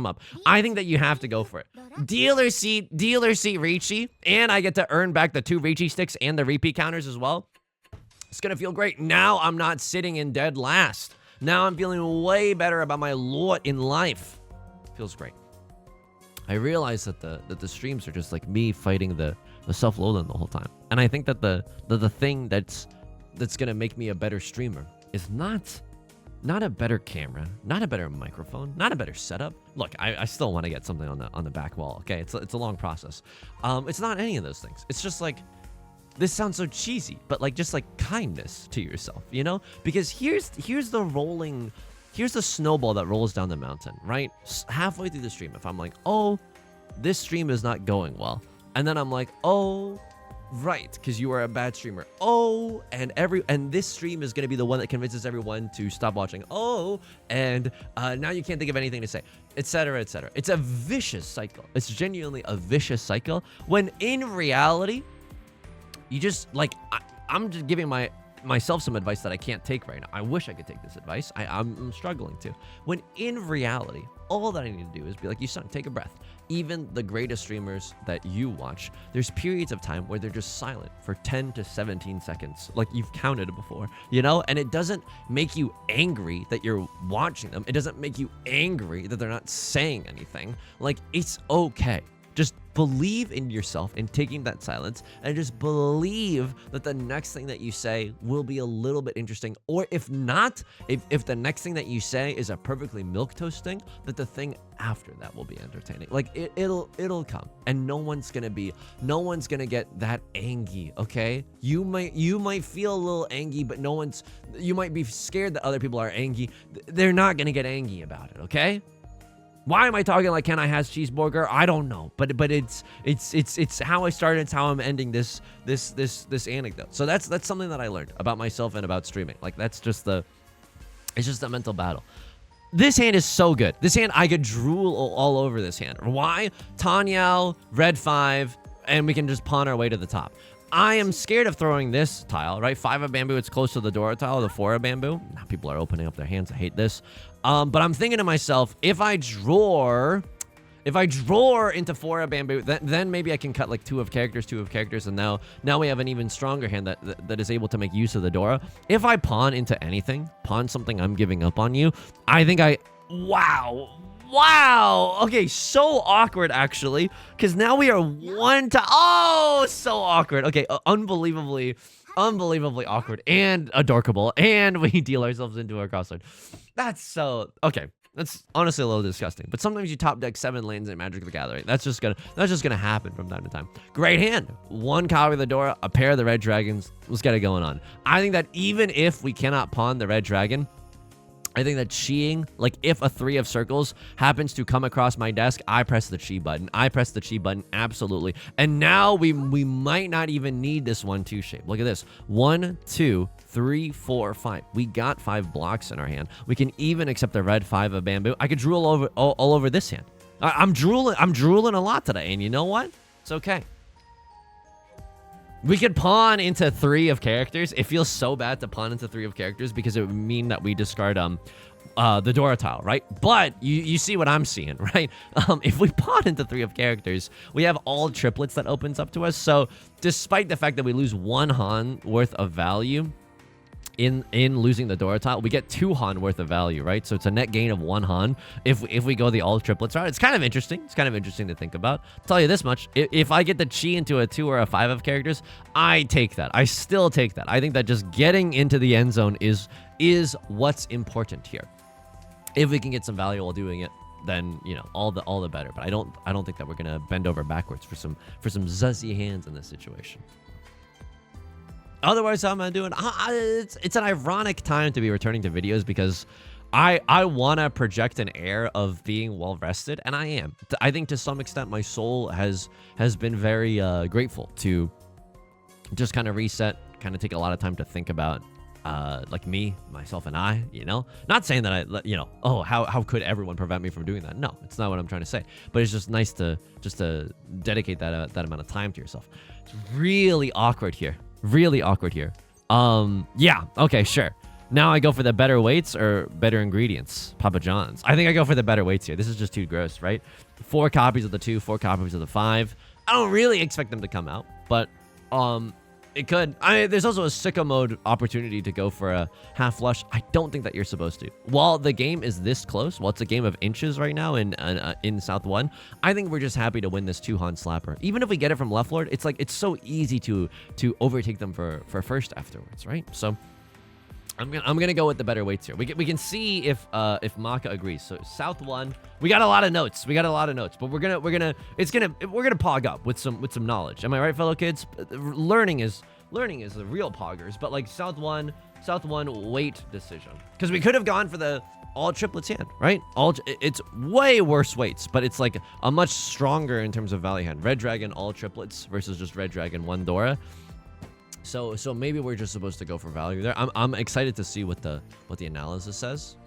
up, I think that you have to go for it. Dealer seat Riichi, and I get to earn back the 2 Riichi sticks and the repeat counters as well. It's gonna feel great. Now I'm not sitting in dead last. Now I'm feeling way better about my lot in life. Feels great. I realized that the streams are just like me fighting the self-loathing the whole time. And I think that the thing that's gonna make me a better streamer is not a better camera, not a better microphone, not a better setup. Look, I still want to get something on the back wall. Okay, it's a long process. It's not any of those things. It's just like, this sounds so cheesy, but like just like kindness to yourself, you know? Because here's the snowball that rolls down the mountain, right? Halfway through the stream, if I'm like, oh, this stream is not going well, and then I'm like, oh, right, because you are a bad streamer. Oh, and this stream is gonna be the one that convinces everyone to stop watching. Oh, and now you can't think of anything to say, etc., etc. It's a vicious cycle. It's genuinely a vicious cycle. When in reality, you just like I'm just giving myself some advice that I can't take right now. I wish I could take this advice. I'm struggling to. When in reality, all that I need to do is be like, Yusong, take a breath. Even the greatest streamers that you watch, there's periods of time where they're just silent for 10 to 17 seconds, like you've counted before, you know? And it doesn't make you angry that you're watching them. It doesn't make you angry that they're not saying anything. Like, it's okay. Just believe in yourself in taking that silence, and just believe that the next thing that you say will be a little bit interesting. Or if not, if the next thing that you say is a perfectly milquetoast thing, that the thing after that will be entertaining. Like it'll come, and no one's gonna get that angry. Okay, you might feel a little angry, but you might be scared that other people are angry. They're not gonna get angry about it. Okay. Why am I talking like Can I Has Cheeseburger? I don't know, but it's how I started. It's how I'm ending this anecdote. So that's something that I learned about myself and about streaming. Like it's just a mental battle. This hand is so good. This hand, I could drool all over this hand. Why? Tanyao, red 5, and we can just pawn our way to the top. I am scared of throwing this tile, right? 5 of bamboo, it's close to the Dora tile, the 4 of bamboo. Now people are opening up their hands. I hate this. But I'm thinking to myself, if I draw into 4 of bamboo, then maybe I can cut like 2 of characters, and now we have an even stronger hand that is able to make use of the Dora. If I pawn into anything, pawn something I'm giving up on you, I think wow. Okay, so awkward actually, because now we are 1 to so awkward. Okay, unbelievably awkward and adorkable, and we deal ourselves into a crossroad. That's so okay. That's honestly a little disgusting. But sometimes you top deck 7 lanes in Magic the Gathering. That's just gonna happen from time to time. Great hand. 1 copy of the Dora, a pair of the red dragons. Let's get it going on. I think that even if we cannot pawn the red dragon, I think that Chiing, like if a 3 of circles happens to come across my desk, I press the Chi button. Absolutely. And now we might not even need this 1-2 shape. Look at this. 1, 2, 3, 4, 5. We got 5 blocks in our hand. We can even accept the red 5 of bamboo. I could drool all over this hand. I'm drooling a lot today, and you know what? It's okay. We could pawn into 3 of characters. It feels so bad to pawn into 3 of characters because it would mean that we discard the Dora tile, right? But you see what I'm seeing, right? If we pawn into 3 of characters, we have all triplets that opens up to us. So despite the fact that we lose 1 Han worth of value in losing the Dora tile, we get 2 Han worth of value, right? So it's a net gain of 1 Han if we go the all triplets route. It's kind of interesting. It's kind of interesting to think about. I'll tell you this much. If I get the Chi into a 2 or a 5 of characters, I take that. I still take that. I think that just getting into the end zone is what's important here. If we can get some value while doing it, then you know all the better. But I don't think that we're gonna bend over backwards for some zuzzy hands in this situation. Otherwise, how am I doing? It's an ironic time to be returning to videos because I want to project an air of being well rested, and I am. I think to some extent my soul has been very grateful to just kind of reset, kind of take a lot of time to think about like me, myself, and I, you know? Not saying that how could everyone prevent me from doing that? No, it's not what I'm trying to say. But it's just nice to dedicate that amount of time to yourself. It's really awkward here. Yeah, okay, sure. Now I go for the better weights or better ingredients, Papa John's. I think I go for the better weights here. This is just too gross, right? 4 copies of the 2, 4 copies of the 5. I don't really expect them to come out, but It could. There's also a sicko mode opportunity to go for a half flush. I don't think that you're supposed to. While the game is this close, while it's a game of inches right now in South 1, I think we're just happy to win this 2-Han slapper. Even if we get it from left lord, it's like it's so easy to overtake them for first afterwards, right? So I'm gonna go with the better weights here. We can see if Maka agrees. So South 1, we got a lot of notes. But we're gonna pog up with some knowledge. Am I right, fellow kids? Learning is the real poggers. But like South 1 weight decision, because we could have gone for the all triplets hand, right? It's way worse weights, but it's like a much stronger in terms of value hand. Red Dragon all triplets versus just Red Dragon 1 Dora. So maybe we're just supposed to go for value there. I'm excited to see what the analysis says.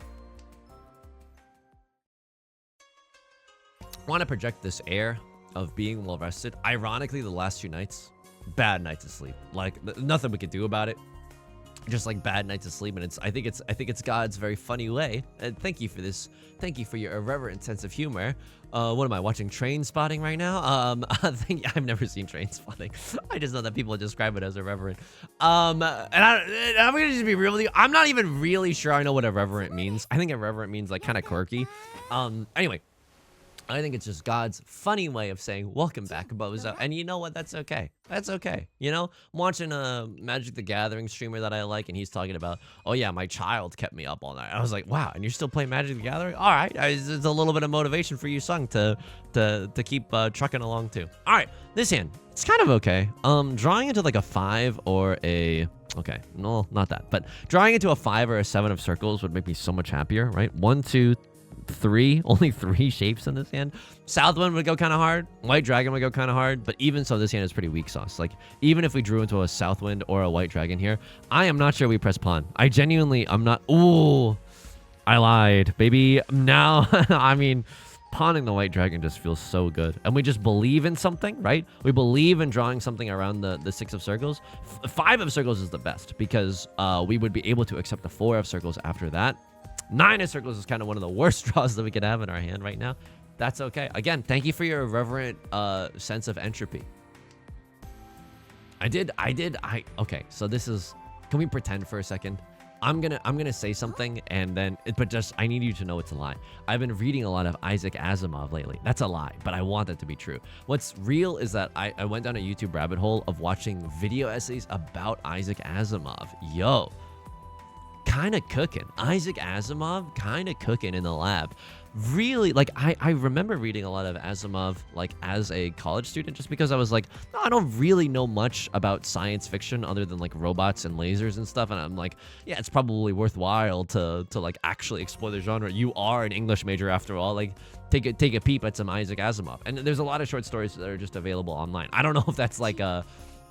I want to project this air of being well rested. Ironically, the last 2 nights, bad nights of sleep. Like nothing we could do about it. Just like bad nights of sleep, and I think it's God's very funny way. And thank you for this. Thank you for your irreverent sense of humor. What am I watching? Train Spotting right now? I've never seen Train Spotting. I just know that people describe it as irreverent. And I'm gonna just be real with you. I'm not even really sure I know what irreverent means. I think irreverent means like kind of quirky. Anyway. I think it's just God's funny way of saying, welcome back, bozo. And you know what? That's okay. That's okay. You know, I'm watching a Magic the Gathering streamer that I like, and he's talking about, oh yeah, my child kept me up all night. I was like, wow, and you're still playing Magic the Gathering? All right. It's a little bit of motivation for you, Sung, to keep trucking along too. All right. This hand, it's kind of okay. Drawing into like a 5 or a... Okay, no, not that. But drawing into a 5 or a 7 of circles would make me so much happier, right? 1, 2, 3, only 3 shapes in this hand. Southwind would go kind of hard. White Dragon would go kind of hard. But even so, this hand is pretty weak sauce. Like, even if we drew into a Southwind or a White Dragon here, I am not sure we press pawn. I'm not... Ooh, I lied, baby. Now, I mean, pawning the White Dragon just feels so good. And we just believe in something, right? We believe in drawing something around the 6 of circles. 5 of circles is the best because we would be able to accept the 4 of circles after that. 9 of circles is kind of one of the worst draws that we could have in our hand right now. That's okay. Again, thank you for your irreverent sense of entropy. Okay, so this is... Can we pretend for a second? I'm gonna say something, and then... But just, I need you to know it's a lie. I've been reading a lot of Isaac Asimov lately. That's a lie, but I want that to be true. What's real is that I went down a YouTube rabbit hole of watching video essays about Isaac Asimov. Yo. Kind of cooking. Isaac Asimov kind of cooking in the lab. Really, like, I remember reading a lot of Asimov, like, as a college student, just because I was like, no, I don't really know much about science fiction other than, like, robots and lasers and stuff, and I'm like, yeah, it's probably worthwhile to like, actually explore the genre. You are an English major after all. Like, take a peep at some Isaac Asimov. And there's a lot of short stories that are just available online. I don't know if that's, like,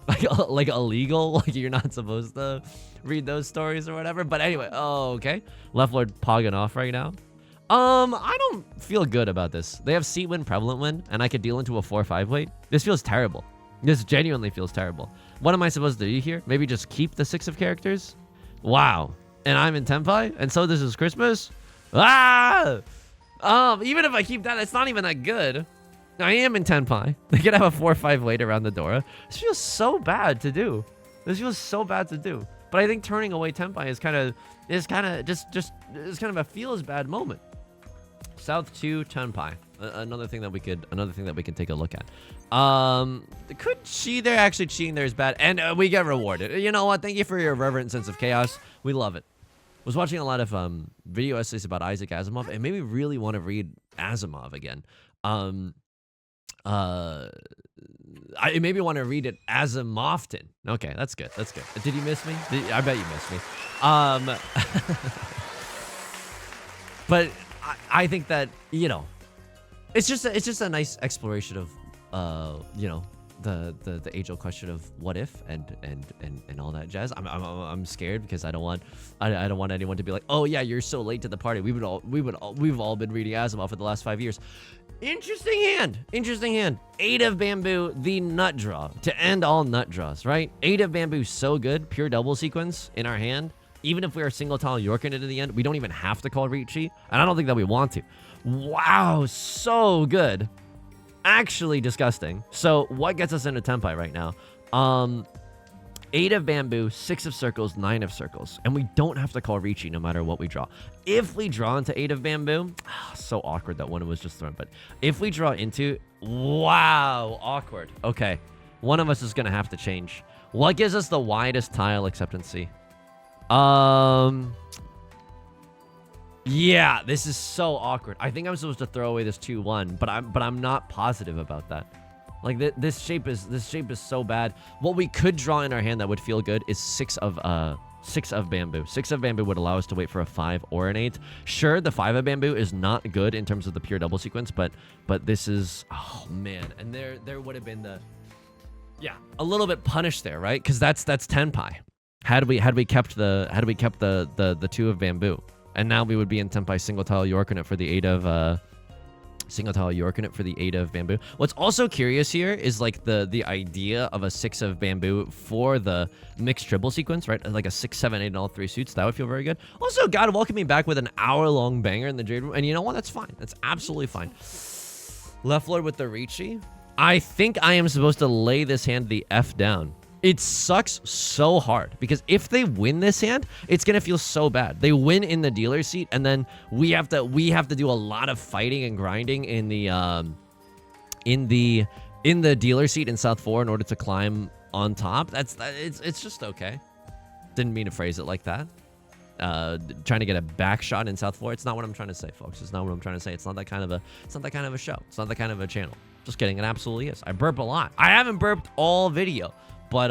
like illegal, like you're not supposed to read those stories or whatever. But anyway, oh, okay. Left Lord pogging off right now. I don't feel good about this. They have seat win, prevalent win, and I could deal into a 4-5 weight. This feels terrible. This genuinely feels terrible. What am I supposed to do here? Maybe just keep the 6 of characters? Wow. And I'm in Tenpai? And so this is Christmas? Ah! Even if I keep that, it's not even that good. I am in Tenpai. They could have a 4-5 weight around the Dora. This feels so bad to do. But I think turning away Tenpai is kind of a feels bad moment. South 2 Tenpai. Another thing that we can take a look at. Could she there actually cheating there is bad, and we get rewarded. You know what? Thank you for your reverent sense of chaos. We love it. Was watching a lot of video essays about Isaac Asimov, and made me really want to read Asimov again. I maybe want to read it Asimoften. Okay, that's good. That's good. Did you miss me? I bet you missed me. But I think that, you know, it's just a nice exploration of you know, the age-old question of what if and all that jazz. I'm scared because I don't want anyone to be like, oh yeah, you're so late to the party. We've all been reading Asimov for the last 5 years. Interesting hand. 8 of bamboo, the nut draw to end all nut draws, right? 8 of bamboo, so good. Pure double sequence in our hand. Even if we are single tile Yorking it to the end, we don't even have to call Riichi, and I don't think that we want to. Wow, so good. Actually disgusting. So what gets us into Tenpai right now? 8 of bamboo, 6 of circles, 9 of circles. And we don't have to call Riichi no matter what we draw. If we draw into 8 of bamboo, so awkward that one was just thrown. But if we draw into, wow, awkward. Okay, one of us is going to have to change. What gives us the widest tile acceptancy? Yeah, this is so awkward. I think I'm supposed to throw away this 2-1, but I'm not positive about that. Like this shape is so bad. What we could draw in our hand that would feel good is 6 of bamboo. 6 of bamboo would allow us to wait for a 5 or an 8. Sure, the 5 of bamboo is not good in terms of the pure double sequence, but this is, oh man, and there would have been the, yeah, a little bit punished there, right? Because that's tenpai. Had we kept the 2 of bamboo, and now we would be in tenpai single tile Yorkinate for the 8 of single tile Yorkinate for the 8 of bamboo. What's also curious here is like the idea of a 6 of bamboo for the mixed triple sequence, right? Like a 6, 7, 8 in all 3 suits. That would feel very good. Also, God welcome me back with an hour-long banger in the Jade Room. And you know what? That's fine. That's absolutely fine. Left Lord with the Riichi. I think I am supposed to lay this hand the F down. It sucks so hard because if they win this hand, it's gonna feel so bad. They win in the dealer seat, and then we have to do a lot of fighting and grinding in the dealer seat in South 4 in order to climb on top. It's just okay. Didn't mean to phrase it like that. Trying to get a back shot in South 4. It's not what I'm trying to say, folks. It's not what I'm trying to say. It's not that kind of a show. It's not that kind of a channel. Just kidding. It absolutely is. I burp a lot. I haven't burped all video. But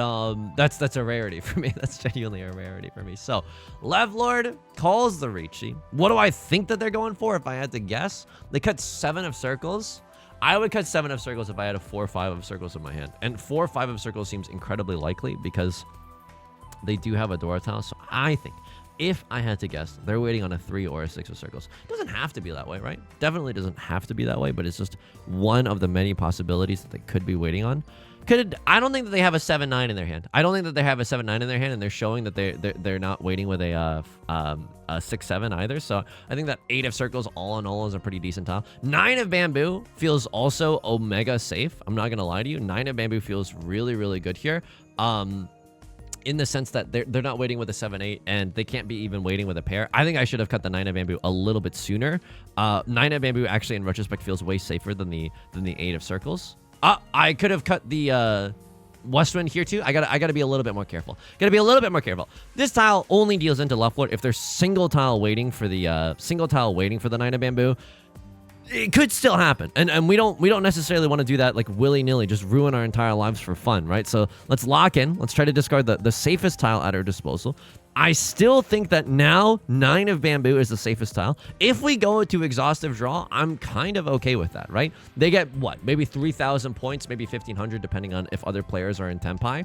that's a rarity for me. That's genuinely a rarity for me. So, Left Lord calls the Riichi. What do I think that they're going for if I had to guess? They cut 7 of circles. I would cut 7 of circles if I had a 4 or 5 of circles in my hand. And 4 or 5 of circles seems incredibly likely because they do have a Dora tile. So I think if I had to guess, they're waiting on a 3 or a 6 of circles. It doesn't have to be that way, right? Definitely doesn't have to be that way, but it's just one of the many possibilities that they could be waiting on. I don't think that they have a 7-9 in their hand. I don't think that they have a 7-9 in their hand, and they're showing that they're not waiting with a 6-7 either. So I think that 8 of circles all in all is a pretty decent tile. 9 of bamboo feels also omega safe. I'm not gonna lie to you. 9 of bamboo feels really, really good here. In the sense that they're not waiting with a 7-8, and they can't be even waiting with a pair. I think I should have cut the 9 of bamboo a little bit sooner. 9 of bamboo actually in retrospect feels way safer than the 8 of circles. I could have cut the West Wind here too. I gotta be a little bit more careful. This tile only deals into Left Lord if there's single tile waiting for the 9 of bamboo. It could still happen, and we don't necessarily want to do that like willy-nilly, just ruin our entire lives for fun, right? So let's lock in. Let's try to discard the safest tile at our disposal. I still think that now 9 of bamboo is the safest tile. If we go to exhaustive draw, I'm kind of okay with that, right? They get what, maybe 3,000 points, maybe 1,500, depending on if other players are in tenpai,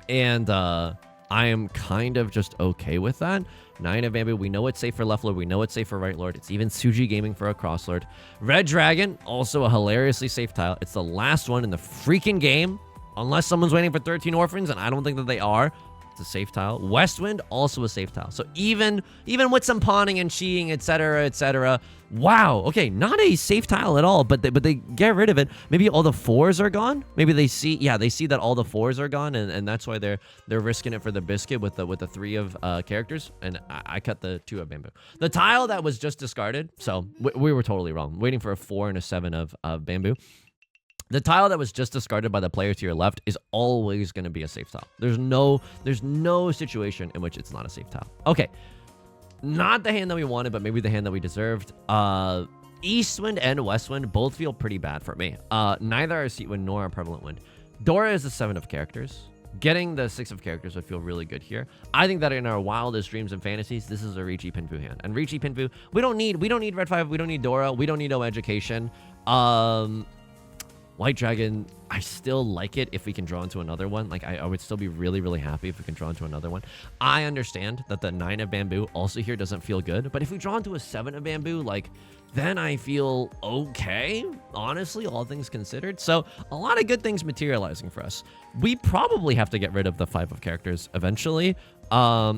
and I am kind of just okay with that. 9 of bamboo, we know it's safe for Left Lord, we know it's safe for Right Lord, it's even Suji Gaming for a Cross Lord. Red Dragon, also a hilariously safe tile. It's the last one in the freaking game, unless someone's waiting for 13 Orphans, and I don't think that they are. It's a safe tile. West Wind, also a safe tile. So even with some pawning and cheating, etc. Wow, okay, not a safe tile at all, but they get rid of it. Maybe all the 4s are gone. Maybe they see that all the 4s are gone, and that's why they're risking it for the biscuit with the 3 of characters. And I cut the 2 of bamboo. The tile that was just discarded, so we were totally wrong. Waiting for a 4 and a 7 of bamboo. The tile that was just discarded by the player to your left is always going to be a safe tile. There's no situation in which it's not a safe tile. Okay, not the hand that we wanted, but maybe the hand that we deserved. East Wind and West Wind both feel pretty bad for me. Neither are Seat Wind nor are Prevalent Wind. Dora is the 7 of characters. Getting the 6 of characters would feel really good here. I think that in our wildest dreams and fantasies, this is a Riichi Pinfu hand. And Riichi Pinfu, we don't need Red 5, we don't need Dora, we don't need No Education. White Dragon, I still like it if we can draw into another one. Like, I would still be really, really happy if we can draw into another one. I understand that the 9 of bamboo also here doesn't feel good, but if we draw into a 7 of bamboo, like, then I feel okay, honestly, all things considered. So, a lot of good things materializing for us. We probably have to get rid of the 5 of characters eventually.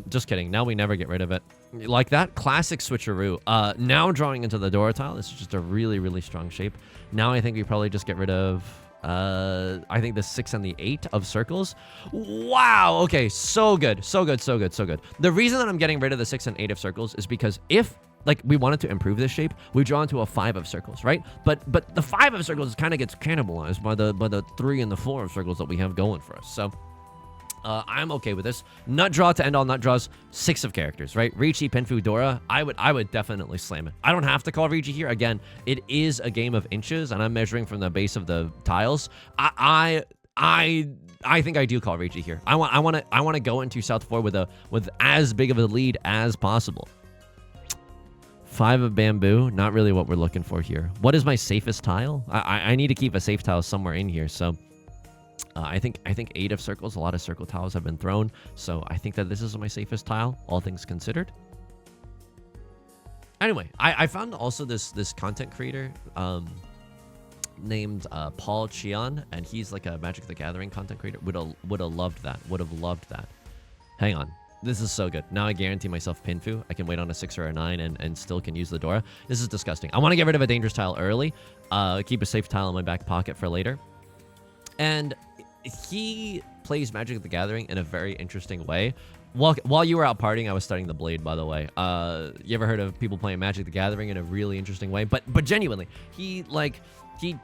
Just kidding. Now we never get rid of it. Like that classic switcheroo. Now drawing into the Dora tile. This is just a really, really strong shape. Now I think we probably just get rid of I think the 6 and the 8 of circles. Wow. Okay. So good. So good. So good. So good. The reason that I'm getting rid of the 6 and 8 of circles is because if like we wanted to improve this shape, we draw into a 5 of circles, right? But the 5 of circles kind of gets cannibalized by the 3 and the 4 of circles that we have going for us. So I'm okay with this. Nut draw to end all nut draws, 6 of characters, right? Riichi, Pinfu, Dora, I would definitely slam it. I don't have to call Riichi here. Again, it is a game of inches, and I'm measuring from the base of the tiles. I think I do call Riichi here. I want to go into South 4 with as big of a lead as possible. 5 of bamboo, not really what we're looking for here. What is my safest tile? I need to keep a safe tile somewhere in here, so I think 8 of circles. A lot of circle tiles have been thrown, so I think that this is my safest tile, all things considered. Anyway, I found also this content creator named Paul Chian, and he's like a Magic the Gathering content creator. Would have loved that. Would have loved that. Hang on. This is so good. Now I guarantee myself Pinfu. I can wait on a 6 or a 9 and still can use the Dora. This is disgusting. I want to get rid of a dangerous tile early. Keep a safe tile in my back pocket for later. And he plays Magic the Gathering in a very interesting way. While you were out partying, I was studying the Blade, by the way. You ever heard of people playing Magic the Gathering in a really interesting way? But genuinely, he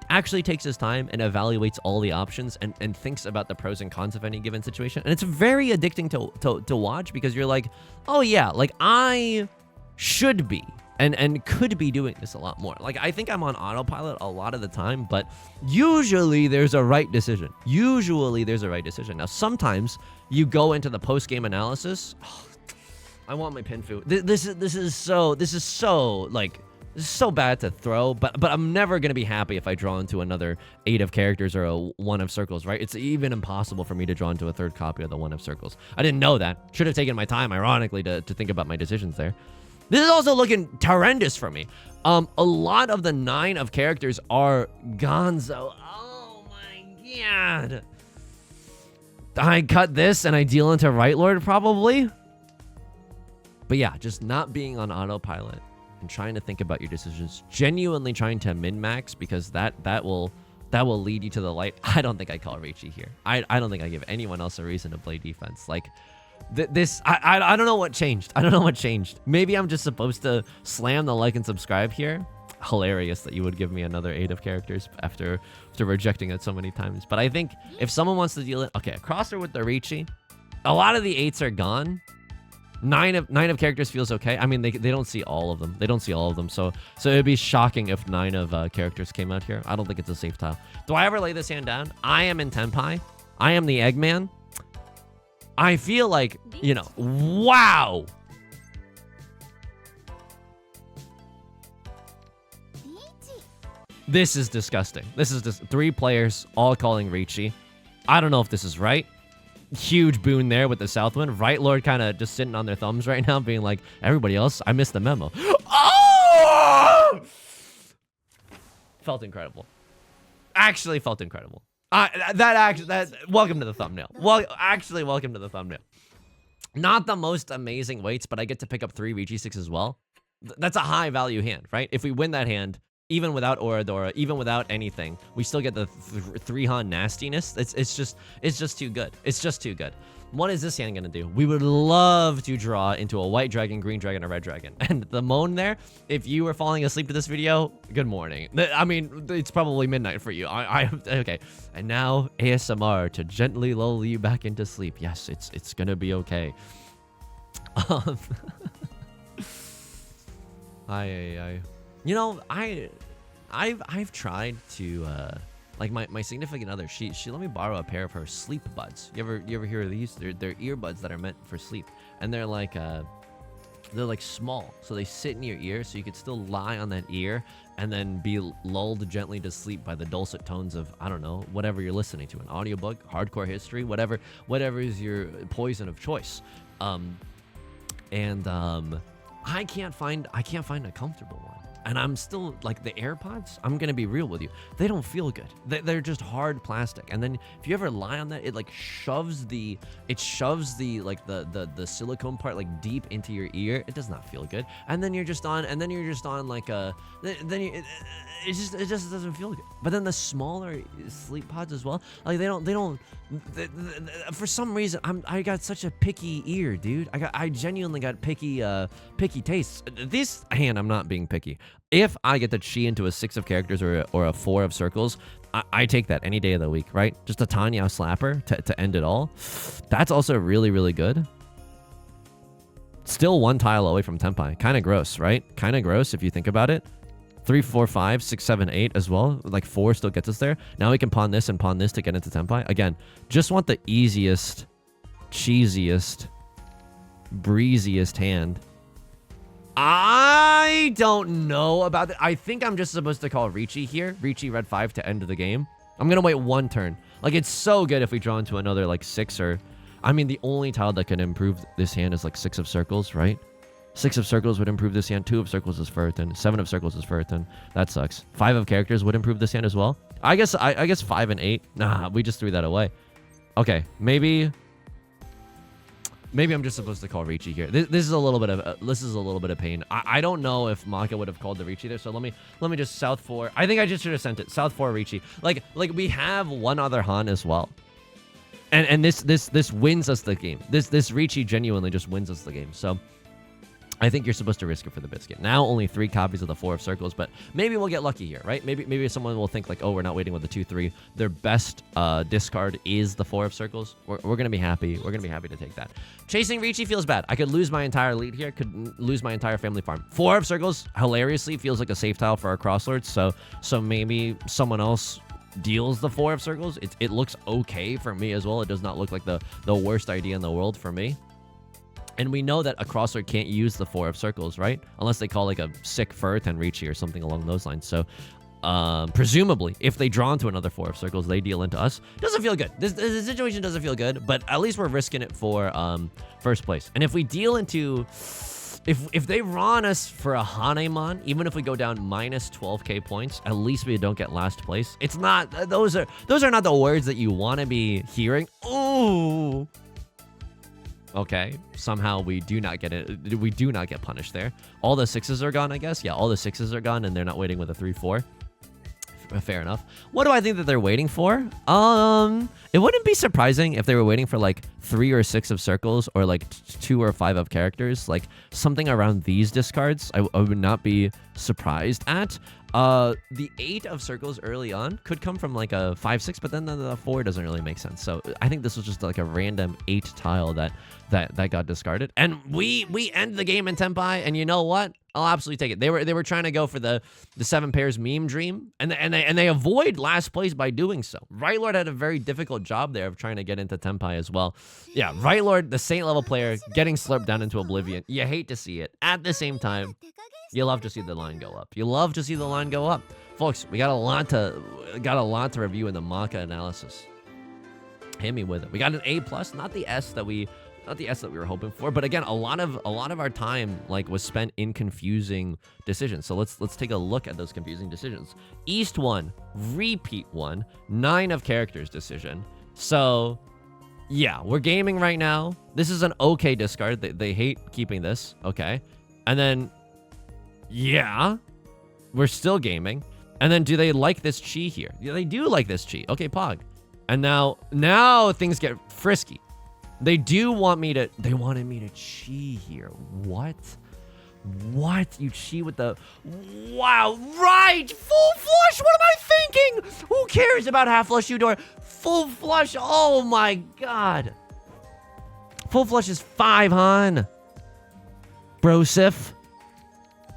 actually takes his time and evaluates all the options and thinks about the pros and cons of any given situation. And it's very addicting to watch because you're like, oh yeah, like I should be and could be doing this a lot more. Like I think I'm on autopilot a lot of the time, but usually there's a right decision. Now sometimes you go into the post-game analysis. Oh, I want my Pinfu. This is so bad to throw, but I'm never gonna be happy if I draw into another 8 of characters or a 1 of circles, right? It's even impossible for me to draw into a 3rd copy of the 1 of circles. I didn't know that. Should have taken my time, ironically, to think about my decisions there. This is also looking horrendous for me. A lot of the 9 of characters are gonzo. Oh my god. I cut this and I deal into Right Lord probably. But yeah, just not being on autopilot and trying to think about your decisions, genuinely trying to min-max, because that will lead you to the light. I don't think I call Riichi here. I don't think I give anyone else a reason to play defense. Like I don't know what changed. Maybe I'm just supposed to slam the like and subscribe here. Hilarious that you would give me another 8 of characters after rejecting it so many times. But I think if someone wants to deal it, okay, a crosser with the Riichi, a lot of the 8s are gone. 9 of characters feels okay. I mean, they don't see all of them. So it'd be shocking if 9 of characters came out here. I don't think it's a safe tile. Do I ever lay this hand down? I am in Tenpai. I am the Eggman. I feel like, you know, wow. This is disgusting. This is just 3 players all calling Riichi. I don't know if this is right. Huge boon there with the Southwind. Right Lord kind of just sitting on their thumbs right now, being like, everybody else, I missed the memo. Oh! Felt incredible. Actually felt incredible. Welcome to the thumbnail. Well, actually, welcome to the thumbnail. Not the most amazing weights, but I get to pick up 3 Riichi 6 as well. That's a high value hand, right? If we win that hand, even without Oradora, even without anything, we still get the 3-Han nastiness. It's just too good. It's just too good. What is this hand gonna do? We would love to draw into a white dragon, green dragon, a red dragon. And the moan there, if you were falling asleep to this video, good morning. I mean, it's probably midnight for you. Okay. And now ASMR to gently lull you back into sleep. Yes, it's gonna be okay. You know, I've tried to like my significant other, she let me borrow a pair of her sleep buds. You ever hear of these? They're earbuds that are meant for sleep, and they're like small, so they sit in your ear, so you could still lie on that ear and then be lulled gently to sleep by the dulcet tones of, I don't know, whatever you're listening to, an audiobook, hardcore history, whatever is your poison of choice. I can't find a comfortable one. And I'm still like the AirPods. I'm gonna be real with you. They don't feel good. They're just hard plastic. And then if you ever lie on that, it like shoves the like the silicone part like deep into your ear. It does not feel good. And then you're just on like a it just doesn't feel good. But then the smaller sleep pods as well, like they for some reason I got such a picky ear, dude. I genuinely got picky tastes. This hand, I'm not being picky. If I get the chi into a 6 of characters or a 4 of circles, I take that any day of the week, right? Just a Tanya slapper to end it all. That's also really, really good. Still 1 tile away from Tenpai. Kind of gross, right? Kind of gross if you think about it. 3, 4, 5, 6, 7, 8 as well. Like 4 still gets us there. Now we can pawn this and pawn this to get into Tenpai. Again, just want the easiest, cheesiest, breeziest hand. I don't know about that. I think I'm just supposed to call Riichi here. Riichi red 5 to end the game. I'm going to wait 1 turn. Like, it's so good if we draw into another, like, 6 or... I mean, the only tile that can improve this hand is, like, 6 of circles, right? 6 of circles would improve this hand. 2 of circles is Furton. 7 of circles is Furton. That sucks. 5 of characters would improve this hand as well. I guess 5 and 8. Nah, we just threw that away. Okay, maybe I'm just supposed to call Riichi here. This is a little bit of pain. I don't know if Maka would have called the Riichi there. So let me just South 4. I think I just should have sent it South 4 Riichi. Like we have one other Han as well, and this wins us the game. This Riichi genuinely just wins us the game. So I think you're supposed to risk it for the biscuit. Now only 3 copies of the 4 of circles, but maybe we'll get lucky here, right? Maybe someone will think like, oh, we're not waiting with the 2-3. Their best discard is the 4 of circles. We're gonna be happy. We're gonna be happy to take that. Chasing Riichi feels bad. I could lose my entire lead here. Could lose my entire family farm. 4 of circles hilariously feels like a safe tile for our crosslords. So maybe someone else deals the 4 of circles. It looks okay for me as well. It does not look like the worst idea in the world for me. And we know that a crosslord can't use the 4 of circles, right? Unless they call like a sick Furt and Riichi or something along those lines. So presumably, if they draw into another 4 of circles, they deal into us. Doesn't feel good. This situation doesn't feel good, but at least we're risking it for first place. And if we deal into... If they run us for a Hanemon, even if we go down minus 12k points, at least we don't get last place. It's not... Those are not the words that you want to be hearing. Ooh... Okay, somehow we do not get it. We do not get punished there. All the 6s are gone, I guess. Yeah, all the 6s are gone, and they're not waiting with a 3-4. Fair enough. What do I think that they're waiting for? It wouldn't be surprising if they were waiting for like 3 or 6 of circles or like 2 or 5 of characters. Like something around these discards, I would not be surprised at. The 8 of circles early on could come from like a 5-6, but then the 4 doesn't really make sense. So I think this was just like a random 8 tile that got discarded, and we end the game in Tenpai. And you know what? I'll absolutely take it. They were trying to go for the 7 pairs meme dream, and they avoid last place by doing so. Right Lord had a very difficult job there of trying to get into Tenpai as well. Yeah, Right Lord, the Saint level player, getting slurped down into oblivion. You hate to see it. At the same time, you love to see the line go up. You love to see the line go up, folks. We got a lot to review in the Maka analysis. Hit me with it. We got an A+, not the S that we were hoping for, but again, a lot of our time like was spent in confusing decisions. So let's take a look at those confusing decisions. East 1, repeat 1, 9 of characters decision. So yeah, we're gaming right now. This is an okay discard. They hate keeping this. Okay, and then yeah, we're still gaming. And then do they like this chi here? Yeah, they do like this chi. Okay, Pog. And now things get frisky. They wanted me to chi here. What? You chi with the... Wow, right! Full flush! What am I thinking? Who cares about half flush Udor? Full flush, oh my god. Full flush is 5, Han. Brosif.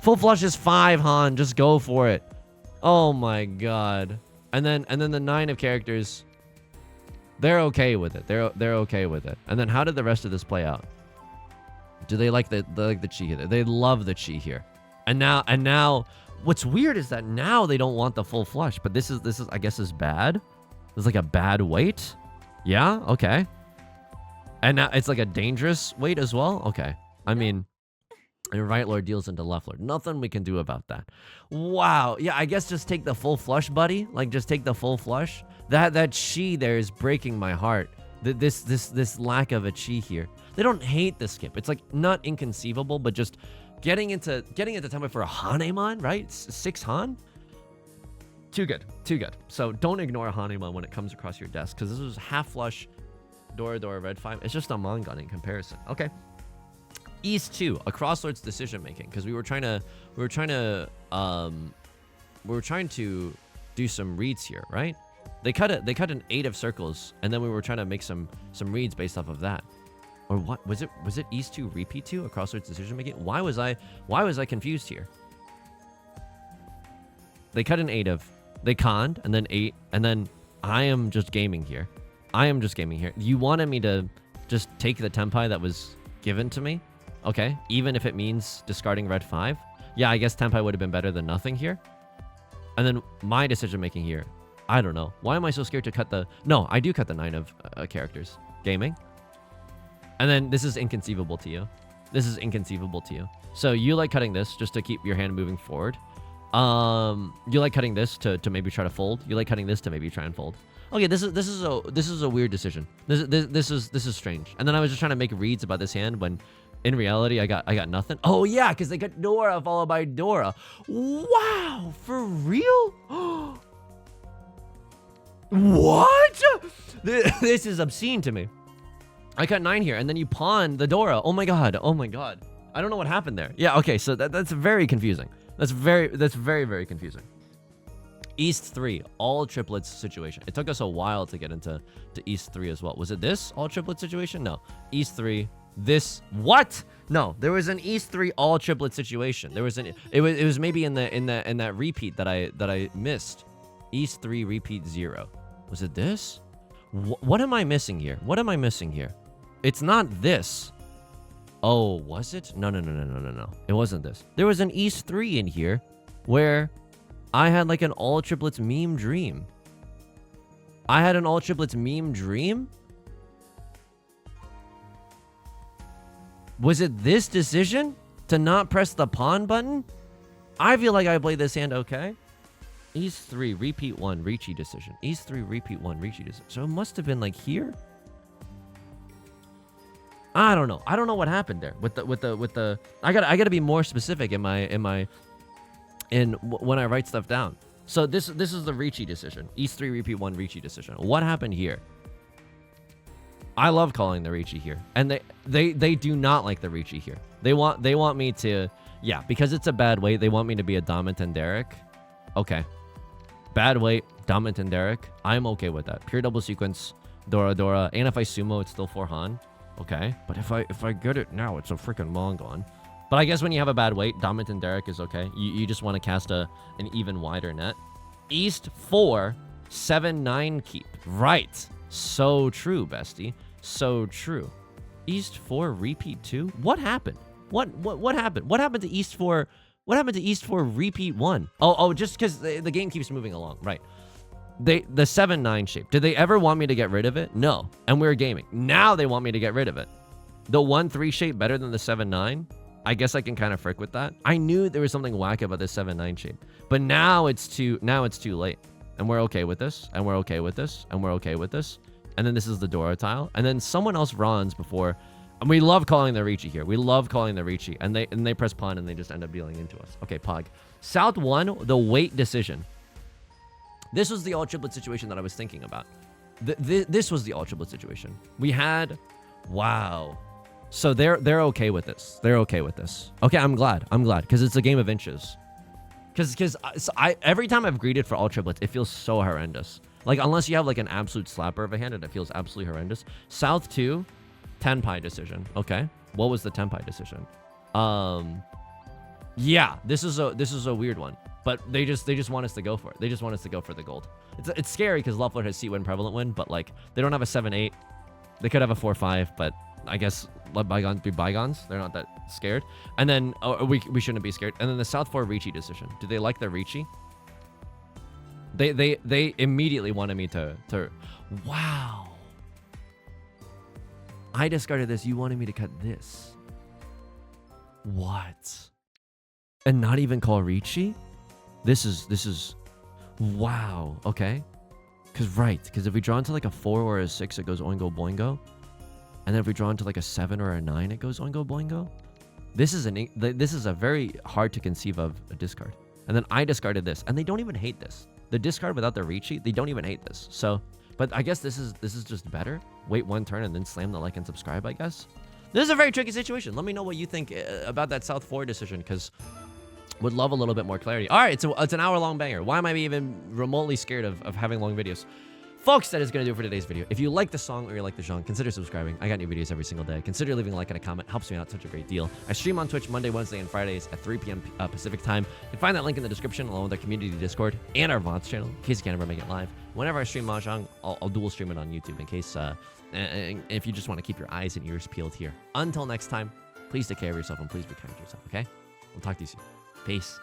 Full flush is 5, Han. Just go for it. Oh my god. And then the 9 of characters... They're okay with it. They're okay with it. And then how did the rest of this play out? Do they like the chi here? They love the chi here. And now what's weird is that now they don't want the full flush, but this is I guess is bad. It's like a bad weight. Yeah, okay. And now it's like a dangerous weight as well. Okay. I mean, And right lord deals into left lord. Nothing we can do about that. Wow. Yeah, I guess just take the full flush, buddy. Like, just take the full flush. That chi there is breaking my heart. This lack of a chi here. They don't hate the skip. It's like not inconceivable, but just getting into tempo for a Hanemon, right? 6 Han. Too good. Too good. So don't ignore a Hanemon when it comes across your desk, because this was half flush, Dora red 5. It's just a Mongon in comparison. Okay. East 2, a Crosslord's decision making, because we were trying to do some reads here, right? They cut an 8 of circles, and then we were trying to make some reads based off of that. Or what was it? Was it East 2 repeat 2, a Crosslord's decision making? Why was I confused here? They cut an 8 of, they conned, and then 8, and then I am just gaming here. You wanted me to just take the tempai that was given to me? Okay, even if it means discarding red 5. Yeah, I guess tempai would have been better than nothing here. And then my decision making here, I don't know. Why am I so scared to cut the... No, I do cut the 9 of characters. Gaming. And then this is inconceivable to you. So you like cutting this just to keep your hand moving forward. You like cutting this to maybe try to fold. You like cutting this to maybe try and fold. Okay, this is a weird decision. This is strange. And then I was just trying to make reads about this hand when in reality I got nothing. Oh yeah, because they got Dora followed by Dora. Wow, for real? What? This is obscene to me. I cut 9 here, and then you pawn the Dora. Oh my god. I don't know what happened there. Yeah, okay, so that's very confusing. That's very confusing. East 3, all triplets situation. It took us a while to get into East 3 as well. Was it this all triplet situation? No. East 3, this, what? No, there was an East 3 all triplet situation. There was it was maybe in that repeat that I missed. East 3 repeat 0. Was it this? What am I missing here? It's not this. Oh, was it? No. It wasn't this. There was an East 3 in here where I had like an all triplets meme dream. Was it this decision to not press the pawn button? I feel like I played this hand okay. East 3, repeat 1, Riichi decision. East 3, repeat 1, Riichi decision. So it must have been like here. I don't know. I don't know what happened there with the. I gotta be more specific in when I write stuff down. So this is the Riichi decision. East 3, repeat 1, Riichi decision. What happened here? I love calling the Riichi here, and they do not like the Riichi here. They want me to, yeah, because it's a bad weight. They want me to be a Domint and Derek. Okay. Bad weight, Domint and Derek. I'm okay with that. Pure double sequence, Dora. And if I sumo, it's still 4 Han. Okay. But if I get it now, it's a freaking Mongon. But I guess when you have a bad weight, Domint and Derek is okay. You just want to cast an even wider net. East 4, 7-9 keep. Right. So true, bestie. So true. East 4 repeat 2? What happened? What happened? What happened to East 4? What happened to East 4 repeat 1? Oh, just because the game keeps moving along. Right. The 7-9 shape. Did they ever want me to get rid of it? No. And we were gaming. Now they want me to get rid of it. The 1-3 shape better than the 7-9? I guess I can kind of frick with that. I knew there was something whack about this 7-9 shape. But now it's too late. And we're okay with this. And we're okay with this. And we're okay with this. And then this is the Dora tile. And then someone else runs before. And we love calling the Riichi here. We love calling the Riichi. And they press pawn and they just end up dealing into us. Okay, Pog. South 1, the weight decision. This was the all triplet situation that I was thinking about. This was the all triplet situation. We had, wow. So they're okay with this. They're okay with this. Okay, I'm glad. Because it's a game of inches. Because every time I've greeted for all triplets, it feels so horrendous. Like, unless you have like an absolute slapper of a hand, and it feels absolutely horrendous. South 2, Tenpai decision. Okay. What was the Tenpai decision? Yeah, this is a weird one. But they just want us to go for it. They just want us to go for the gold. It's scary because Love Lord has C-Win Prevalent Win, but like they don't have a 7-8. They could have a 4-5, but I guess let bygones be bygones. They're not that scared. And then we shouldn't be scared. And then the South 4 Riichi decision. Do they like the Riichi? They immediately wanted me to wow. I discarded this. You wanted me to cut this. What? And not even call Riichi? This is wow. Okay. Because if we draw into like a 4 or a 6, it goes Oingo Boingo. And then if we draw into like a 7 or a 9, it goes Oingo Boingo. This is a very hard to conceive of a discard. And then I discarded this, and they don't even hate this. The discard without the Riichi, they don't even hate this. So, but I guess this is just better. Wait 1 turn and then slam the like and subscribe, I guess. This is a very tricky situation. Let me know what you think about that South 4 decision, because would love a little bit more clarity. All right, it's an hour-long banger. Why am I even remotely scared of having long videos? Folks, that is going to do it for today's video. If you like the song or you like the genre, consider subscribing. I got new videos every single day. Consider leaving a like and a comment. Helps me out such a great deal. I stream on Twitch Monday, Wednesday, and Fridays at 3 p.m. Pacific time. You can find that link in the description along with our community Discord and our VODs channel in case you can't ever make it live. Whenever I stream Mahjong, I'll dual stream it on YouTube in case, if you just want to keep your eyes and ears peeled here. Until next time, please take care of yourself and please be kind to yourself, okay? I'll talk to you soon. Peace.